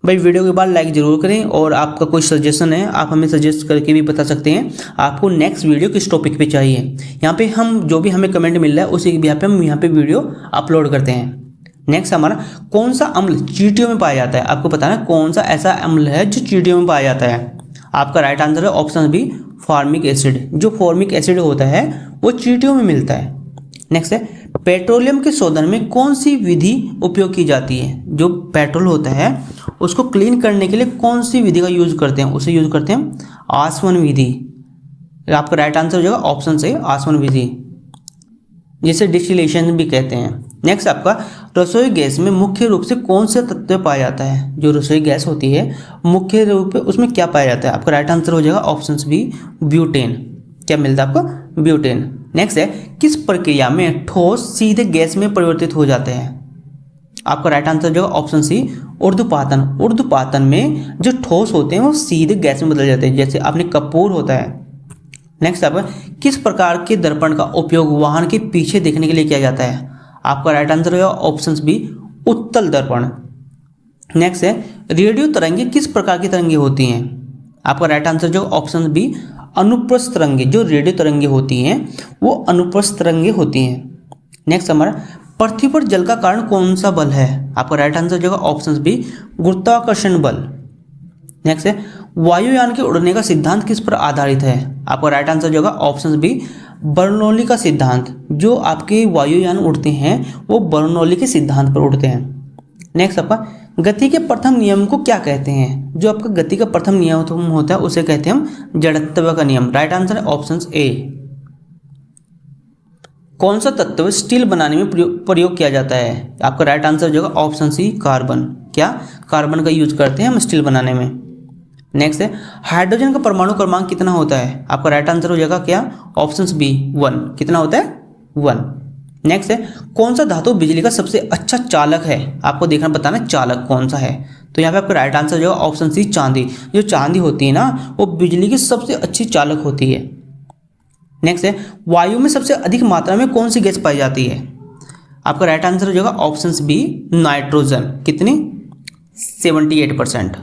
भाई वीडियो के बाद लाइक जरूर करें, और आपका कोई सजेशन है आप हमें सजेस्ट करके भी बता सकते हैं आपको नेक्स्ट वीडियो किस टॉपिक पे चाहिए। यहाँ पे हम जो भी हमें कमेंट मिल रहा है उसी भी हम यहाँ पे वीडियो अपलोड करते हैं। नेक्स्ट हमारा, कौन सा अम्ल चींटियों में पाया जाता है? आपको पता है कौन सा ऐसा अम्ल है जो चींटियों में पाया जाता है? आपका राइट आंसर है ऑप्शन बी, फॉर्मिक एसिड। जो फॉर्मिक एसिड होता है वो चींटियों में मिलता है। नेक्स्ट है, पेट्रोलियम के शोधन में कौन सी विधि उपयोग की जाती है? जो पेट्रोल होता है उसको क्लीन करने के लिए कौन सी विधि का यूज करते हैं? उसे यूज करते हैं आसवन विधि। आपका राइट आंसर हो जाएगा ऑप्शन से आसवन विधि, जिसे डिस्टिलेशन भी कहते हैं। नेक्स्ट आपका, रसोई गैस में मुख्य रूप से कौन से तत्व पाया जाता है? जो रसोई गैस होती है मुख्य रूप से उसमें क्या पाया जाता है? आपका राइट आंसर हो जाएगा ऑप्शन बी, ब्यूटेन। क्या मिलता है आपको? ब्यूटेन। नेक्स्ट है, किस प्रक्रिया में ठोस सीधे गैस में परिवर्तित हो जाते हैं? आपका राइट आंसर जो ऑप्शन सी, ऊर्ध्वपातन। ऊर्ध्वपातन में जो ठोस होते हैं वो सीधे गैस में बदल जाते हैं, जैसे आपने कपूर होता है। नेक्स्ट आपका, किस प्रकार के दर्पण का उपयोग वाहन के पीछे देखने के लिए किया जाता है? आपका राइट आंसर है ऑप्शन बी, उत्तल दर्पण। नेक्स्ट है, रेडियो तरंगे किस प्रकार की तरंगे होती हैं? आपका राइट आंसर जो ऑप्शन बी, अनुप्रस्थ तरंगे। जो रेडियो तरंगे होती हैं वो अनुप्रस्थ तरंगे होती हैं। नेक्स्ट हमारा, पृथ्वी पर जल का कारण कौन सा बल है? आपका राइट आंसर जो ऑप्शन बी, गुरुत्वाकर्षण बल। नेक्स्ट है, वायुयान के उड़ने का सिद्धांत किस पर आधारित है? आपका राइट आंसर जो ऑप्शन बी, बर्नौली का सिद्धांत। जो आपके वायुयान उड़ते हैं वो बर्नौली के सिद्धांत पर उड़ते हैं। नेक्स्ट आपका, गति के प्रथम नियम को क्या कहते हैं? जो आपका गति का प्रथम नियम होता है उसे कहते हैं हम जड़त्व का नियम। राइट आंसर है ऑप्शन ए। कौन सा तत्व स्टील बनाने में प्रयोग किया जाता है? आपका राइट आंसर जो ऑप्शन सी, कार्बन। क्या? कार्बन का यूज करते हैं हम स्टील बनाने में। नेक्स्ट है, हाइड्रोजन का परमाणु क्रमांक कितना होता है? आपका राइट आंसर हो जाएगा क्या? Option B, 1। कितना होता है? 1। नेक्स्ट है, कौन सा धातु बिजली का सबसे अच्छा चालक है? आपको देखना बताना चालक कौन सा है। तो यहाँ पे आपका राइट आंसर जो है ऑप्शन सी, चांदी। जो चांदी होती है ना वो बिजली की सबसे अच्छी चालक होती है। नेक्स्ट है, वायु में सबसे अधिक मात्रा में कौन सी गैस पाई जाती है? आपका राइट आंसर हो जाएगा ऑप्शन बी, नाइट्रोजन। कितनी? 78%।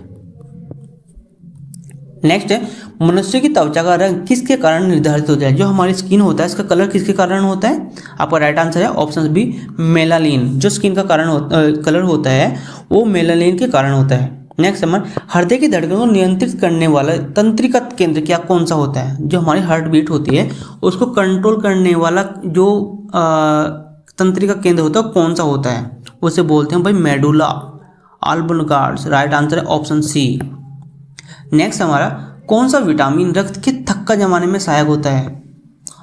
नेक्स्ट है, मनुष्य की त्वचा का रंग किसके कारण निर्धारित होता है? जो हमारी स्किन होता है इसका कलर किसके कारण होता है? आपका राइट आंसर है ऑप्शन बी, मेलानिन। जो स्किन का कलर होता है वो मेलानिन के कारण होता है। नेक्स्ट हमारे, हृदय की धड़कन को नियंत्रित करने वाला तंत्रिका केंद्र क्या कौन सा होता है? जो हमारी हार्ट बीट होती है उसको कंट्रोल करने वाला जो तंत्रिका केंद्र होता है कौन सा होता है? उसे बोलते हैं भाई मेडुला ऑब्लिंगार्स। राइट आंसर है ऑप्शन सी। नेक्स्ट हमारा, कौन सा विटामिन रक्त के थक्का जमाने में सहायक होता है?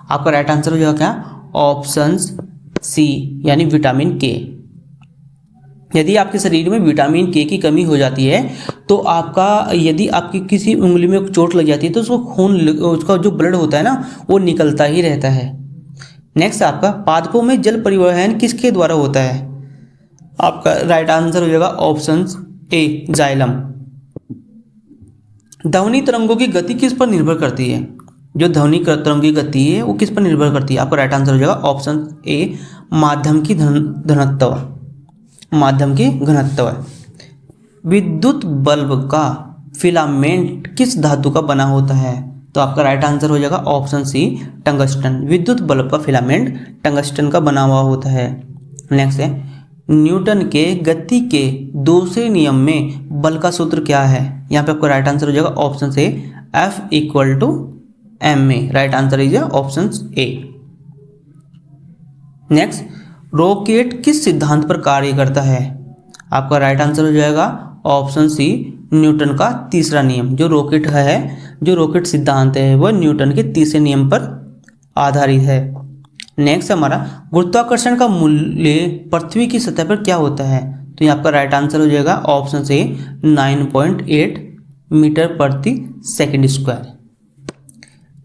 आपका राइट आंसर हो जाएगा क्या? ऑप्शन सी, यानी विटामिन के। यदि आपके शरीर में विटामिन के की कमी हो जाती है तो यदि आपकी किसी उंगली में चोट लग जाती है तो उसका जो ब्लड होता है ना वो निकलता ही रहता है। नेक्स्ट आपका, पादपों में जल परिवहन किसके द्वारा होता है? आपका राइट आंसर हो जाएगा ऑप्शन ए, जाइलम। ध्वनि तरंगों की गति किस पर निर्भर करती है? जो ध्वनि तरंगों की गति है वो किस पर निर्भर करती है? आपका राइट आंसर हो जाएगा ऑप्शन ए, माध्यम की घनत्व। माध्यम की घनत्व। विद्युत बल्ब का फिलामेंट किस धातु का बना होता है? तो आपका राइट आंसर हो जाएगा ऑप्शन सी, टंगस्टन। विद्युत बल्ब का फिलामेंट टंगस्टन का बना हुआ होता है। नेक्स्ट है, न्यूटन के गति के दूसरे नियम में बल का सूत्र क्या है? यहाँ पे आपको राइट आंसर हो जाएगा ऑप्शन से F = ma। Right answer is option A. Next, rocket किस सिद्धांत पर कार्य करता है? आपका राइट आंसर हो जाएगा ऑप्शन सी, न्यूटन का तीसरा नियम। जो रॉकेट सिद्धांत है वह न्यूटन के तीसरे नियम पर आधारित है। नेक्स्ट हमारा, गुरुत्वाकर्षण का मूल्य पृथ्वी की सतह पर क्या होता है? तो ये आपका राइट आंसर हो जाएगा ऑप्शन से 9.8 मीटर प्रति सेकंड स्क्वायर।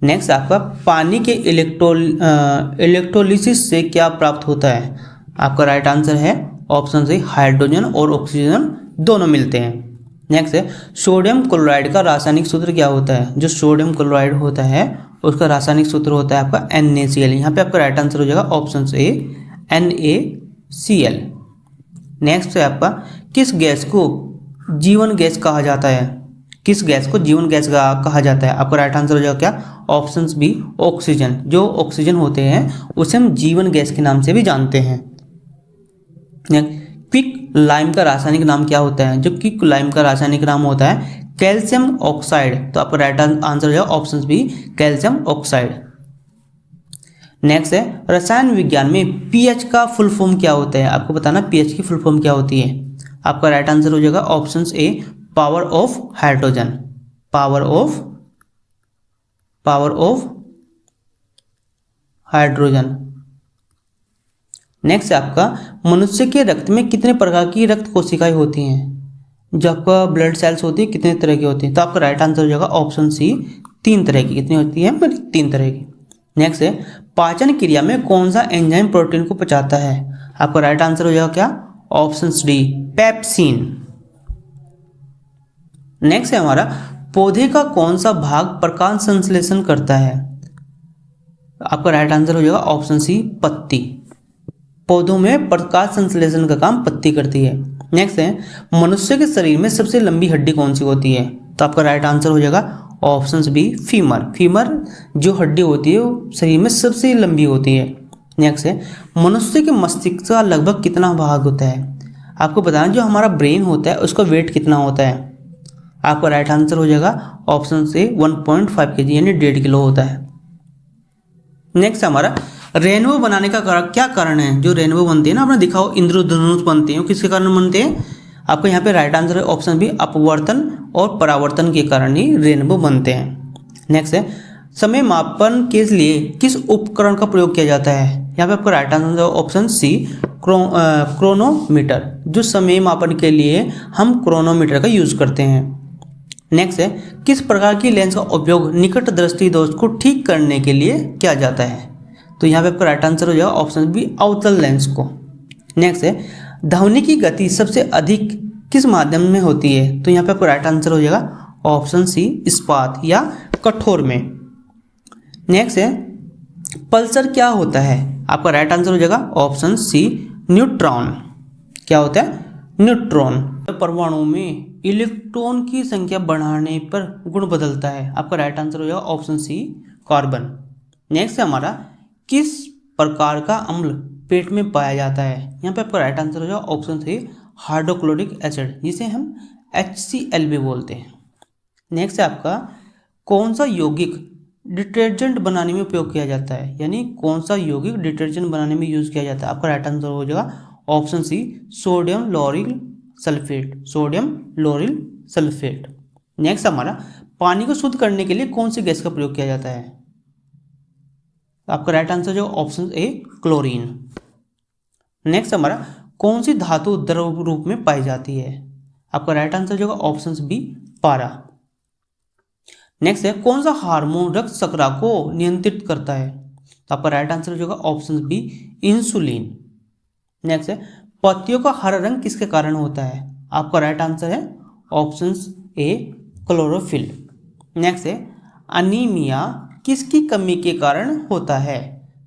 नेक्स्ट आपका, पानी के इलेक्ट्रोलिसिस से क्या प्राप्त होता है? आपका राइट आंसर है ऑप्शन से हाइड्रोजन और ऑक्सीजन दोनों मिलते हैं। नेक्स्ट है सोडियम क्लोराइड का रासायनिक सूत्र क्या होता है। जो सोडियम क्लोराइड होता है उसका रासायनिक सूत्र होता है आपका NaCl। यहाँ पे आपका राइट आंसर हो जाएगा ऑप्शन ए NaCl। नेक्स्ट है आपका किस गैस को जीवन गैस कहा जाता है। किस गैस को जीवन गैस कहा जाता है। आपका राइट आंसर हो जाएगा क्या, ऑप्शन बी ऑक्सीजन। जो ऑक्सीजन होते हैं उसे हम जीवन गैस के नाम से भी जानते हैं। क्विक लाइम का रासायनिक नाम क्या होता है। जो क्विक लाइम का रासायनिक नाम होता है कैल्शियम ऑक्साइड। तो आपका राइट आंसर हो जाएगा option B calcium oxide. Next है रसायन विज्ञान में पीएच का फुल फॉर्म क्या होता है। आपको बताना पीएच की फुल फॉर्म क्या होती है। आपका राइट आंसर हो जाएगा option A power of hydrogen. Power of hydrogen. Next है आपका मनुष्य के रक्त में कितने प्रकार की रक्त कोशिकाएं होती हैं। जो आपका ब्लड सेल्स होती है कितने तरह की होती हैं। तो आपका राइट आंसर हो जाएगा ऑप्शन सी 3 तरह की। कितनी होती है, 3 तरह की। नेक्स्ट है पाचन क्रिया में कौन सा एंजाइम प्रोटीन को पचाता है। आपका राइट आंसर हो जाएगा क्या, ऑप्शन डी पेप्सिन। नेक्स्ट है हमारा पौधे का कौन सा भाग प्रकाश संश्लेषण करता है। आपका राइट आंसर हो जाएगा ऑप्शन सी पत्ती। पौधों में प्रकाश संश्लेषण का काम पत्ती करती है। नेक्स्ट है मनुष्य के शरीर में सबसे लंबी हड्डी कौन सी होती है। तो आपका राइट आंसर हो जाएगा ऑप्शन बी फीमर। फीमर जो हड्डी होती है वो शरीर में सबसे लंबी होती है। नेक्स्ट है मनुष्य के मस्तिष्क का लगभग कितना भाग होता है। आपको बताना जो हमारा ब्रेन होता है उसका वेट कितना होता है। आपका राइट आंसर हो जाएगा ऑप्शन से 1.5 kg यानी 1.5 किलो होता है। नेक्स्ट हमारा रेनबो बनाने का क्या कारण है। जो रेनबो बनती है ना, आपने दिखाओ इंद्रधनुष बनते हैं, वो किसके कारण बनते हैं। आपको यहाँ पे राइट आंसर है ऑप्शन बी अपवर्तन और परावर्तन के कारण ही रेनबो बनते हैं। नेक्स्ट है समय मापन के लिए किस उपकरण का प्रयोग किया जाता है। यहाँ पे आपको right answer option C chronometer. जो समय मापन के लिए हम क्रोनोमीटर का यूज करते हैं। नेक्स्ट है किस प्रकार की लेंस का उपयोग निकट दृष्टि दोष को ठीक करने के लिए किया जाता है। तो यहाँ पे आपका राइट आंसर हो जाएगा ऑप्शन बी अवतल लेंस को। नेक्स्ट है ध्वनि की गति सबसे अधिक किस माध्यम में होती है। तो यहाँ पे आपका राइट आंसर हो जाएगा ऑप्शन सी इस्पात या कठोर में। नेक्स्ट है पल्सर क्या होता है। आपका राइट आंसर हो जाएगा ऑप्शन सी न्यूट्रॉन। क्या होता है, न्यूट्रॉन। परमाणु में इलेक्ट्रॉन की संख्या बढ़ाने पर गुण बदलता है। आपका राइट आंसर हो जाएगा ऑप्शन सी कार्बन। नेक्स्ट है हमारा किस प्रकार का अम्ल पेट में पाया जाता है। यहाँ पे आपका राइट आंसर हो जाएगा ऑप्शन सी हाइड्रोक्लोरिक एसिड, जिसे हम HCl भी बोलते हैं। नेक्स्ट है आपका कौन सा यौगिक डिटर्जेंट बनाने में उपयोग किया जाता है, यानी कौन सा यौगिक डिटर्जेंट बनाने में यूज किया जाता है। आपका राइट आंसर हो जाएगा option C sodium lauryl sulphate. Sodium lauryl sulphate. Next हमारा पानी को शुद्ध करने के लिए कौन सी गैस का प्रयोग किया जाता है। आपका राइट आंसर जो ऑप्शन ए क्लोरीन। नेक्स्ट हमारा कौन सी धातु द्रव रूप में पाई जाती है। आपका राइट आंसर जो ऑप्शन बी पारा। नेक्स्ट है कौन सा हार्मोन रक्त शर्करा को नियंत्रित करता है। तो आपका राइट आंसर जो ऑप्शन बी इंसुलिन। नेक्स्ट है पत्तियों का हरा रंग किसके कारण होता है। आपका राइट आंसर है ऑप्शन ए क्लोरोफिल। नेक्स्ट है अनीमिया किसकी कमी के कारण होता है।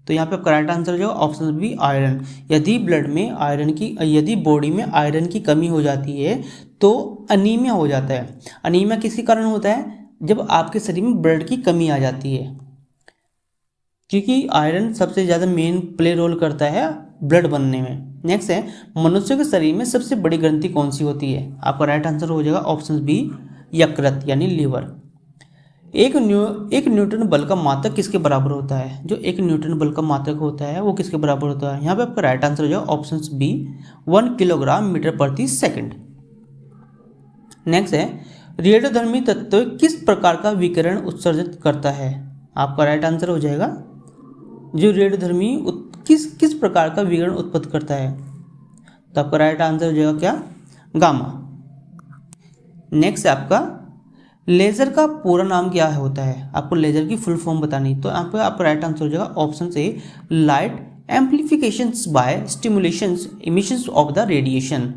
तो यहाँ पे आपका राइट आंसर जो ऑप्शन बी आयरन। यदि ब्लड में आयरन की, यदि बॉडी में आयरन की कमी हो जाती है तो अनीमिया हो जाता है। अनीमिया किसके कारण होता है, जब आपके शरीर में ब्लड की कमी आ जाती है, क्योंकि आयरन सबसे ज़्यादा मेन प्ले रोल करता है ब्लड बनने में। नेक्स्ट है मनुष्य के शरीर में सबसे बड़ी ग्रंथि कौन सी होती है। आपका राइट आंसर हो जाएगा ऑप्शन बी यकृत यानी लीवर। एक न्यूटन बल का मात्रक किसके बराबर होता है। जो एक न्यूटन बल का मात्रक होता है वो किसके बराबर होता है। यहाँ पे आपका राइट आंसर हो जाएगा ऑप्शन बी 1 किलोग्राम मीटर प्रति सेकंड। नेक्स्ट है रेडियोधर्मी तत्व किस प्रकार का विकिरण उत्सर्जित करता है। आपका राइट आंसर हो जाएगा जो रेडियोधर्मी किस प्रकार का विकिरण उत्पन्न करता है। तो आपका राइट आंसर हो जाएगा क्या, गामा। नेक्स्ट है आपका लेजर का पूरा नाम क्या होता है। आपको लेजर की फुल फॉर्म बतानी, तो यहाँ पे आपका राइट आंसर हो जाएगा ऑप्शन से light amplifications by stimulations emissions of the radiation.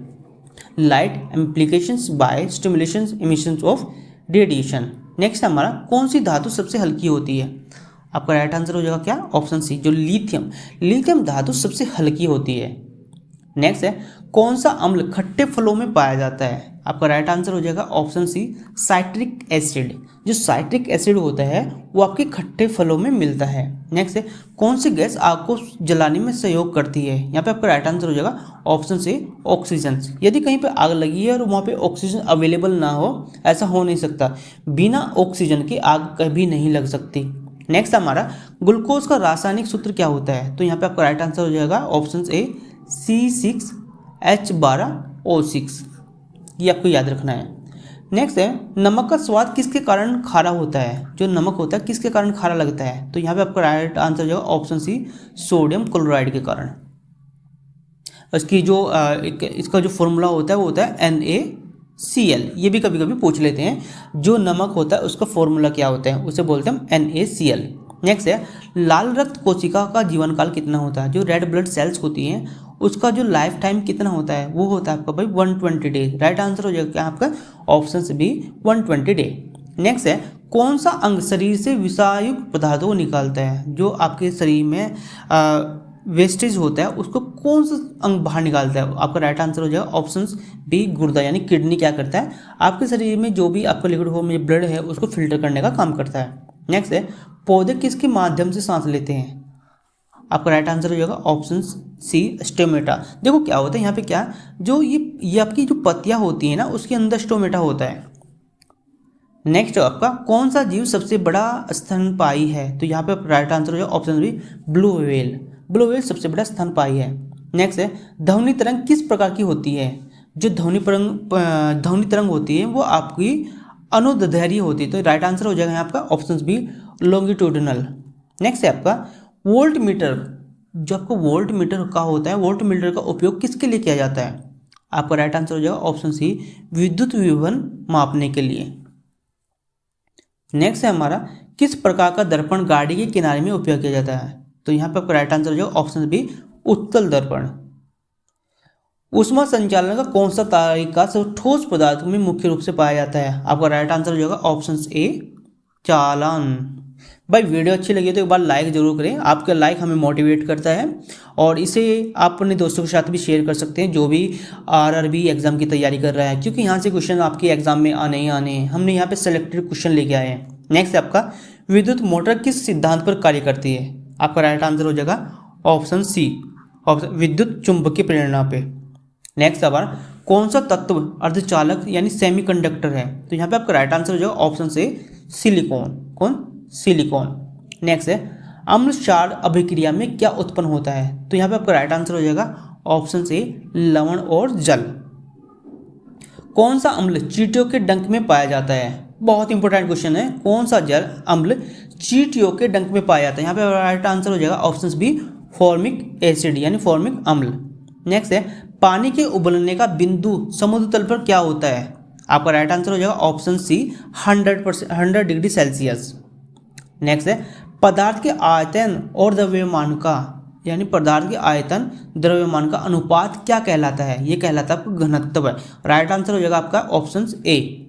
Light amplifications by stimulation emissions of radiation. Next हमारा कौन सी धातु सबसे हल्की होती है? आपका राइट आंसर हो जाएगा क्या? ऑप्शन सी, जो लिथियम। लिथियम धातु सबसे हल्की होती है। नेक्स्ट है कौन सा अम्ल खट्टे फलों में पाया जाता है? आपका राइट आंसर हो जाएगा ऑप्शन सी, साइट्रिक एसिड। जो साइट्रिक एसिड होता है वो आपके खट्टे फलों में मिलता है। नेक्स्ट है कौन सी गैस आग को जलाने में सहयोग करती है? यहाँ पे आपका राइट आंसर हो जाएगा ऑप्शन सी, ऑक्सीजन। यदि कहीं पे आग लगी है और वहाँ पे ऑक्सीजन अवेलेबल ना हो, ऐसा हो नहीं सकता, बिना ऑक्सीजन के आग कभी नहीं लग सकती। नेक्स्ट हमारा ग्लूकोज का रासायनिक सूत्र क्या होता है? तो यहाँ पे आपका राइट आंसर हो जाएगा ऑप्शन ए, C6H12O6। ये आपको याद रखना है। नेक्स्ट है नमक का स्वाद किसके कारण खारा होता है? जो नमक होता है किसके कारण खारा लगता है? तो यहाँ पे आपका राइट आंसर हो जाएगा ऑप्शन सी, सोडियम क्लोराइड के कारण। इसकी जो इसका जो फॉर्मूला होता है वो होता है NaCl। ये भी कभी कभी पूछ लेते हैं, जो नमक होता है उसका फॉर्मूला क्या होता है, उसे बोलते हैं NaCl। नेक्स्ट है लाल रक्त कोशिका का जीवन काल कितना होता है? जो रेड ब्लड सेल्स होती हैं उसका जो लाइफ टाइम कितना होता है? वो होता है आपका भाई 120 डे। राइट आंसर हो जाएगा क्या आपका? Option B, 120 day. नेक्स्ट है कौन सा अंग शरीर से विषायुक्त पदार्थों को निकालता है? जो आपके शरीर में वेस्टेज होता है उसको कौन सा अंग बाहर निकालता है? आपका राइट आंसर हो जाएगा ऑप्शन बी, गुर्दा। यानी किडनी क्या करता है? आपके शरीर में जो भी आपका लिक्विड फॉर्म में ब्लड है उसको फिल्टर करने का काम करता है। नेक्स्ट है पौधे किसके माध्यम से सांस लेते हैं? आपका राइट आंसर हो जाएगा ऑप्शन सी, स्टोमेटा। देखो क्या होता है यहाँ पे, क्या जो ये आपकी जो पत्तियां होती है ना उसके अंदर स्टोमेटा होता है। नेक्स्ट आपका कौन सा जीव सबसे बड़ा स्तनपायी है? तो यहाँ पे राइट आंसर हो जाएगा option B, blue whale. Blue whale सबसे बड़ा स्तनपायी है। नेक्स्ट है ध्वनि तरंग किस प्रकार की होती है? जो ध्वनि तरंग होती है वो आपकी अनुदैर्ध्य होती है। तो राइट आंसर हो जाएगा यहाँ आपका ऑप्शन बी, लॉन्गिट्यूडिनल। नेक्स्ट है आपका वोल्ट मीटर। जो आपको वोल्ट मीटर का होता है, वोल्ट मीटर का उपयोग किसके लिए किया जाता है? आपका राइट आंसर हो जाएगा ऑप्शन सी, विद्युत विभवन मापने के लिए। नेक्स्ट है हमारा किस प्रकार का दर्पण गाड़ी के किनारे में उपयोग किया जाता है? तो यहाँ पे आपका राइट आंसर हो जाएगा ऑप्शन बी, उत्तल दर्पण। ऊष्मा संचालन का कौन सा तरीका सब ठोस पदार्थ में मुख्य रूप से पाया जाता है? आपका राइट आंसर हो जाएगा ऑप्शन ए, चालन। भाई वीडियो अच्छी लगी तो एक बार लाइक जरूर करें। आपका लाइक हमें मोटिवेट करता है और इसे आप अपने दोस्तों के साथ भी शेयर कर सकते हैं जो भी RRB एग्जाम की तैयारी कर रहा है, क्योंकि यहाँ से क्वेश्चन आपके एग्जाम में आने ही आने हैं। हमने यहाँ पे सेलेक्टेड क्वेश्चन लेके आए हैं। नेक्स्ट आपका विद्युत मोटर किस सिद्धांत पर कार्य करती है? आपका राइट आंसर हो जाएगा ऑप्शन सी, विद्युत चुंबकीय प्रेरणा पे। नेक्स्ट हमारा कौन सा तत्व अर्धचालक यानी सेमीकंडक्टर है? तो यहाँ पे आपका राइट आंसर हो जाएगा ऑप्शन से, सिलिकॉन। कौन? सिलिकॉन। नेक्स्ट है अम्ल क्षार अभिक्रिया में क्या उत्पन्न होता है? तो यहाँ पे आपका राइट आंसर हो जाएगा ऑप्शन से, लवण और जल। कौन सा अम्ल चींटियों के डंक में पाया जाता है? बहुत इंपॉर्टेंट क्वेश्चन है। कौन सा जल अम्ल चींटियों के डंक में पाया जाता है? यहाँ पे राइट आंसर हो जाएगा ऑप्शन बी, फॉर्मिक एसिड यानी फॉर्मिक अम्ल। नेक्स्ट है पानी के उबलने का बिंदु समुद्र तल पर क्या होता है? आपका राइट आंसर हो जाएगा option C, 100 degree Celsius. Next है पदार्थ के आयतन और द्रव्यमान का, यानी पदार्थ के आयतन द्रव्यमान का अनुपात क्या कहलाता है? ये कहलाता है आपका घनत्व है। राइट आंसर हो जाएगा आपका ऑप्शन ए।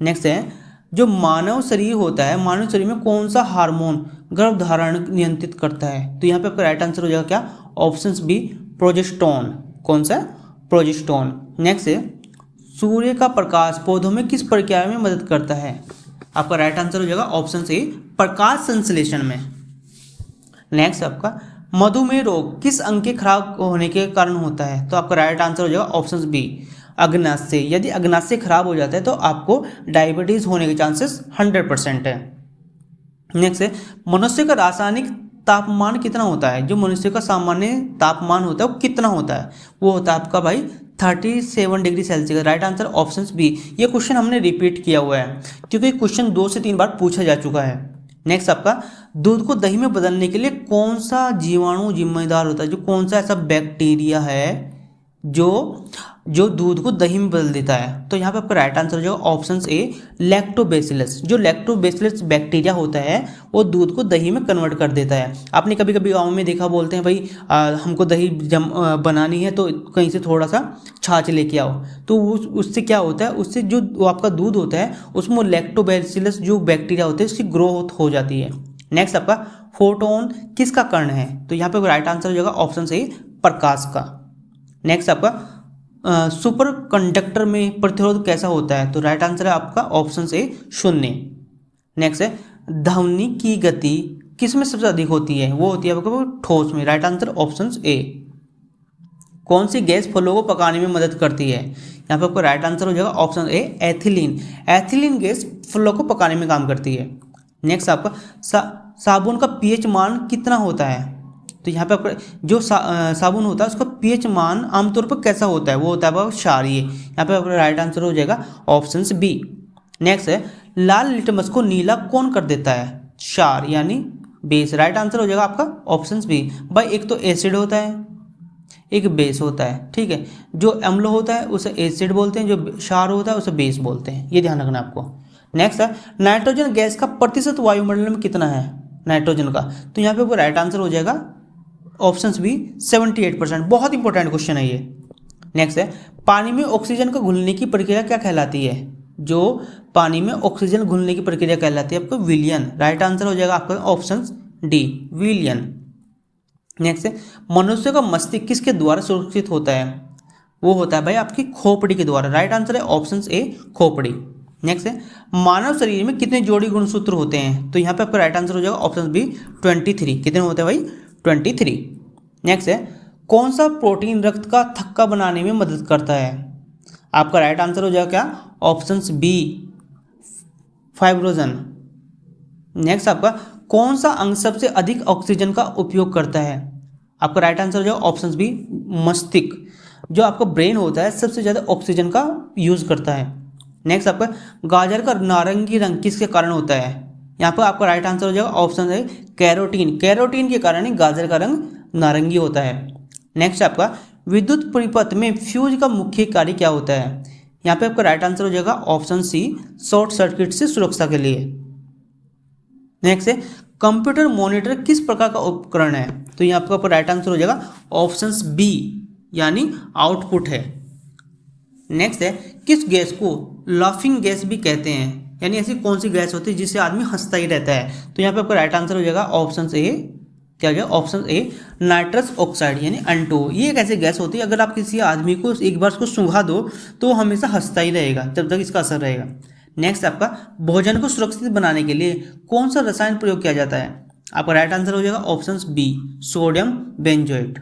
नेक्स्ट है जो मानव शरीर होता है, मानव शरीर में कौन सा हार्मोन गर्भधारण नियंत्रित करता है? तो यहाँ पे आपका राइट आंसर हो जाएगा क्या? Option B, progesterone. कौन सा? प्रोजेस्टेरोन। नेक्स्ट है सूर्य का प्रकाश पौधों में किस प्रक्रिया में मदद करता है? आपका राइट आंसर हो जाएगा ऑप्शन सी, प्रकाश संश्लेषण में। नेक्स्ट आपका मधुमेह रोग किस अंग के खराब होने के कारण होता है? तो आपका राइट आंसर हो जाएगा ऑप्शन बी, अग्नाशय। यदि अग्नाशय खराब हो जाता है तो आपको डायबिटीज होने के चांसेस 100% है। नेक्स्ट है मनुष्य का रासायनिक तापमान कितना होता है? जो मनुष्य का सामान्य तापमान होता है वो कितना होता है? वो होता है आपका भाई 37 degree Celsius. Right answer option B. ये क्वेश्चन हमने रिपीट किया हुआ है क्योंकि क्वेश्चन 2 से 3 बार पूछा जा चुका है। नेक्स्ट आपका दूध को दही में बदलने के लिए कौन सा जीवाणु जिम्मेदार होता है? जो कौन सा ऐसा बैक्टीरिया है जो जो दूध को दही में बदल देता है। तो यहाँ पे आपका राइट आंसर हो जाएगा ऑप्शन ए लैक्टोबैसिलस। जो लैक्टोबैसिलस बैक्टीरिया होता है वो दूध को दही में कन्वर्ट कर देता है। आपने कभी कभी गाँव में देखा, बोलते हैं भाई हमको दही बनानी है तो कहीं से थोड़ा सा छाछ लेके आओ। तो उससे क्या होता है, उससे जो आपका दूध होता है उसमें लैक्टोबैसिलस जो बैक्टीरिया होते हैं उसकी ग्रोथ हो जाती है। नेक्स्ट आपका फोटोन किसका कर्ण है? तो यहाँ पे राइट आंसर हो जाएगा ऑप्शन ए प्रकाश का। नेक्स्ट आपका सुपर कंडक्टर में प्रतिरोध कैसा होता है? तो राइट आंसर है आपका ऑप्शन ए 0। नेक्स्ट है ध्वनि की गति किस में सबसे अधिक होती है? वो होती है आपका ठोस में। Right answer option A. कौन सी गैस फलों को पकाने में मदद करती है? यहाँ पे आपका राइट आंसर हो जाएगा option A ethylene. Ethylene gas फलों को पकाने में काम करती है। नेक्स्ट आपका साबुन का पीएच मान कितना होता है? तो यहाँ पे आपका जो साबुन होता है उसका पीएच मान आमतौर पर कैसा होता है? वो होता है क्षारीय। यहाँ पे आपका राइट आंसर हो जाएगा ऑप्शन बी। नेक्स्ट है लाल लिटमस को नीला कौन कर देता है? क्षार यानी बेस। राइट आंसर हो जाएगा आपका ऑप्शन बी। भाई एक तो एसिड होता है, एक बेस होता है, ठीक है। जो अम्ल होता है उसे एसिड बोलते हैं, जो क्षार होता है उसे बेस बोलते हैं, ये ध्यान रखना आपको। नेक्स्ट है नाइट्रोजन गैस का प्रतिशत वायुमंडल में कितना है नाइट्रोजन का? तो यहाँ पे आपको राइट आंसर हो जाएगा ऑप्शन बी 78%। बहुत इंपॉर्टेंट क्वेश्चन है ये। नेक्स्ट है पानी में ऑक्सीजन का घुलने की प्रक्रिया क्या कहलाती है? जो पानी में ऑक्सीजन घुलने की प्रक्रिया कहलाती है आपका विलयन। राइट आंसर हो जाएगा आपका ऑप्शन डी विलयन। नेक्स्ट है मनुष्य का मस्तिष्क किसके द्वारा सुरक्षित होता है? वो होता है भाई आपकी खोपड़ी के द्वारा। राइट आंसर है ऑप्शन ए खोपड़ी। नेक्स्ट है मानव शरीर में कितने जोड़ी गुणसूत्र होते हैं? तो यहाँ पे आपका राइट आंसर हो जाएगा ऑप्शन बी 23। कितने होते हैं भाई? 23। नेक्स्ट है कौन सा प्रोटीन रक्त का थक्का बनाने में मदद करता है? आपका राइट आंसर हो जाएगा क्या? Option B fibrinogen. नेक्स्ट आपका कौन सा अंग सबसे अधिक ऑक्सीजन का उपयोग करता है? आपका राइट आंसर हो जाएगा ऑप्शन बी मस्तिष्क। जो आपका ब्रेन होता है सबसे ज़्यादा ऑक्सीजन का यूज़ करता है। नेक्स्ट आपका गाजर का नारंगी रंग किसके कारण होता है? यहाँ पर आपका राइट आंसर हो जाएगा ऑप्शन है कैरोटीन। कैरोटीन के कारण ही गाजर का रंग नारंगी होता है। नेक्स्ट आपका विद्युत परिपथ में फ्यूज का मुख्य कार्य क्या होता है? यहाँ पे आपका राइट आंसर हो जाएगा ऑप्शन सी शॉर्ट सर्किट से सुरक्षा के लिए। नेक्स्ट है कंप्यूटर मॉनिटर किस प्रकार का उपकरण है? तो यहाँ आपका राइट आंसर हो जाएगा ऑप्शन बी यानी आउटपुट है। नेक्स्ट है किस गैस को लाफिंग गैस भी कहते हैं? यानी ऐसी कौन सी गैस होती है जिससे आदमी हंसता ही रहता है? तो यहाँ पे आपका राइट आंसर हो जाएगा ऑप्शन ए क्या हो जाएगा? ऑप्शन ए नाइट्रस ऑक्साइड यानी N2। ये एक ऐसी गैस होती है अगर आप किसी आदमी को एक बार उसको सूंघा दो तो हमेशा हंसता ही रहेगा जब तक इसका असर रहेगा। नेक्स्ट आपका भोजन को सुरक्षित बनाने के लिए कौन सा रसायन प्रयोग किया जाता है? आपका राइट आंसर हो जाएगा option B sodium benzoate.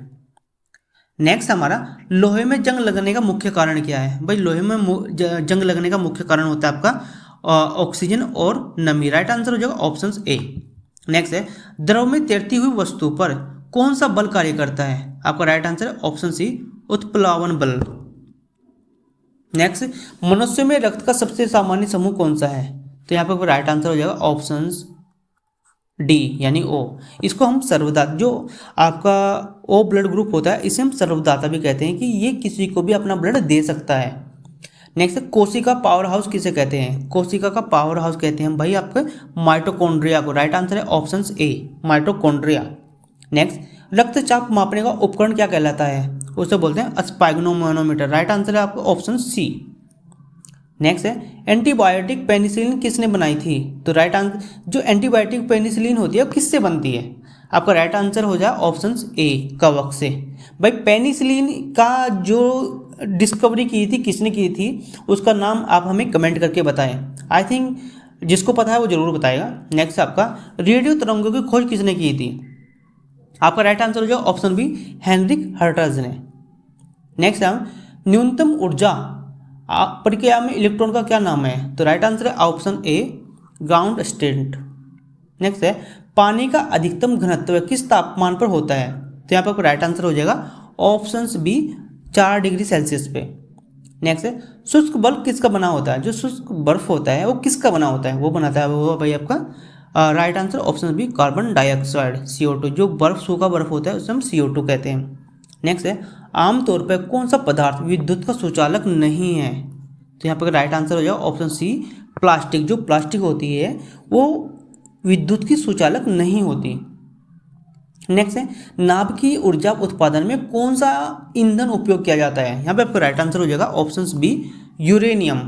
Next हमारा लोहे में जंग लगने का मुख्य कारण क्या है? भाई लोहे में जंग लगने का मुख्य कारण होता है आपका ऑक्सीजन और नमी। राइट आंसर हो जाएगा ऑप्शन ए। नेक्स्ट है द्रव में तैरती हुई वस्तु पर कौन सा बल कार्य करता है? आपका राइट आंसर है ऑप्शन सी उत्प्लावन बल। नेक्स्ट मनुष्य में रक्त का सबसे सामान्य समूह कौन सा है? तो यहाँ पर राइट आंसर हो जाएगा ऑप्शन डी यानी ओ। इसको हम सर्वदाता, जो आपका ओ ब्लड ग्रुप होता है इसे हम सर्वदाता भी कहते हैं कि ये किसी को भी अपना ब्लड दे सकता है। नेक्स्ट कोशिका पावर हाउस किसे कहते हैं? कोशिका का पावर हाउस कहते हैं भाई आपके माइटोकॉन्ड्रिया को। राइट आंसर है ऑप्शन ए माइटोकॉन्ड्रिया। नेक्स्ट रक्तचाप मापने का उपकरण क्या कहलाता है? उसे बोलते हैं स्पाइग्नोमैनोमीटर। राइट आंसर है आपका ऑप्शन सी। नेक्स्ट है एंटीबायोटिक पेनिसिलिन किसने बनाई थी? तो राइट आंसर जो एंटीबायोटिक पेनिसिलिन होती है वो किससे बनती है? आपका राइट आंसर हो जाए ऑप्शन ए कवक से। भाई पेनिसिलिन का जो डिस्कवरी की थी किसने की थी उसका नाम आप हमें कमेंट करके बताएं। आई थिंक जिसको पता है वो जरूर बताएगा। नेक्स्ट आपका रेडियो तरंगों की खोज किसने की थी? आपका राइट आंसर हो जाए ऑप्शन बी हेनरिक हर्ट्ज ने। नेक्स्ट हम न्यूनतम ऊर्जा प्रक्रिया में इलेक्ट्रॉन का क्या नाम है? तो राइट आंसर है option A ground state. Next है पानी का अधिकतम घनत्व किस तापमान पर होता है? तो यहाँ पर राइट आंसर हो जाएगा ऑप्शन बी 4 डिग्री सेल्सियस पे। नेक्स्ट है शुष्क बर्फ किसका बना होता है? जो शुष्क बर्फ होता है वो किसका बना होता है? वो बनाता है वो भाई आपका right answer option B carbon dioxide CO2। जो बर्फ सूखा बर्फ होता है उसे हम CO2 कहते हैं। नेक्स्ट है, आमतौर पर कौन सा पदार्थ विद्युत का सुचालक नहीं है? तो यहाँ पर राइट आंसर हो जाएगा ऑप्शन सी, प्लास्टिक। जो प्लास्टिक होती है वो विद्युत की सुचालक नहीं होती। नेक्स्ट है, नाभिकीय ऊर्जा उत्पादन में कौन सा ईंधन उपयोग किया जाता है? यहाँ पे आपका राइट आंसर हो जाएगा ऑप्शन बी, यूरेनियम।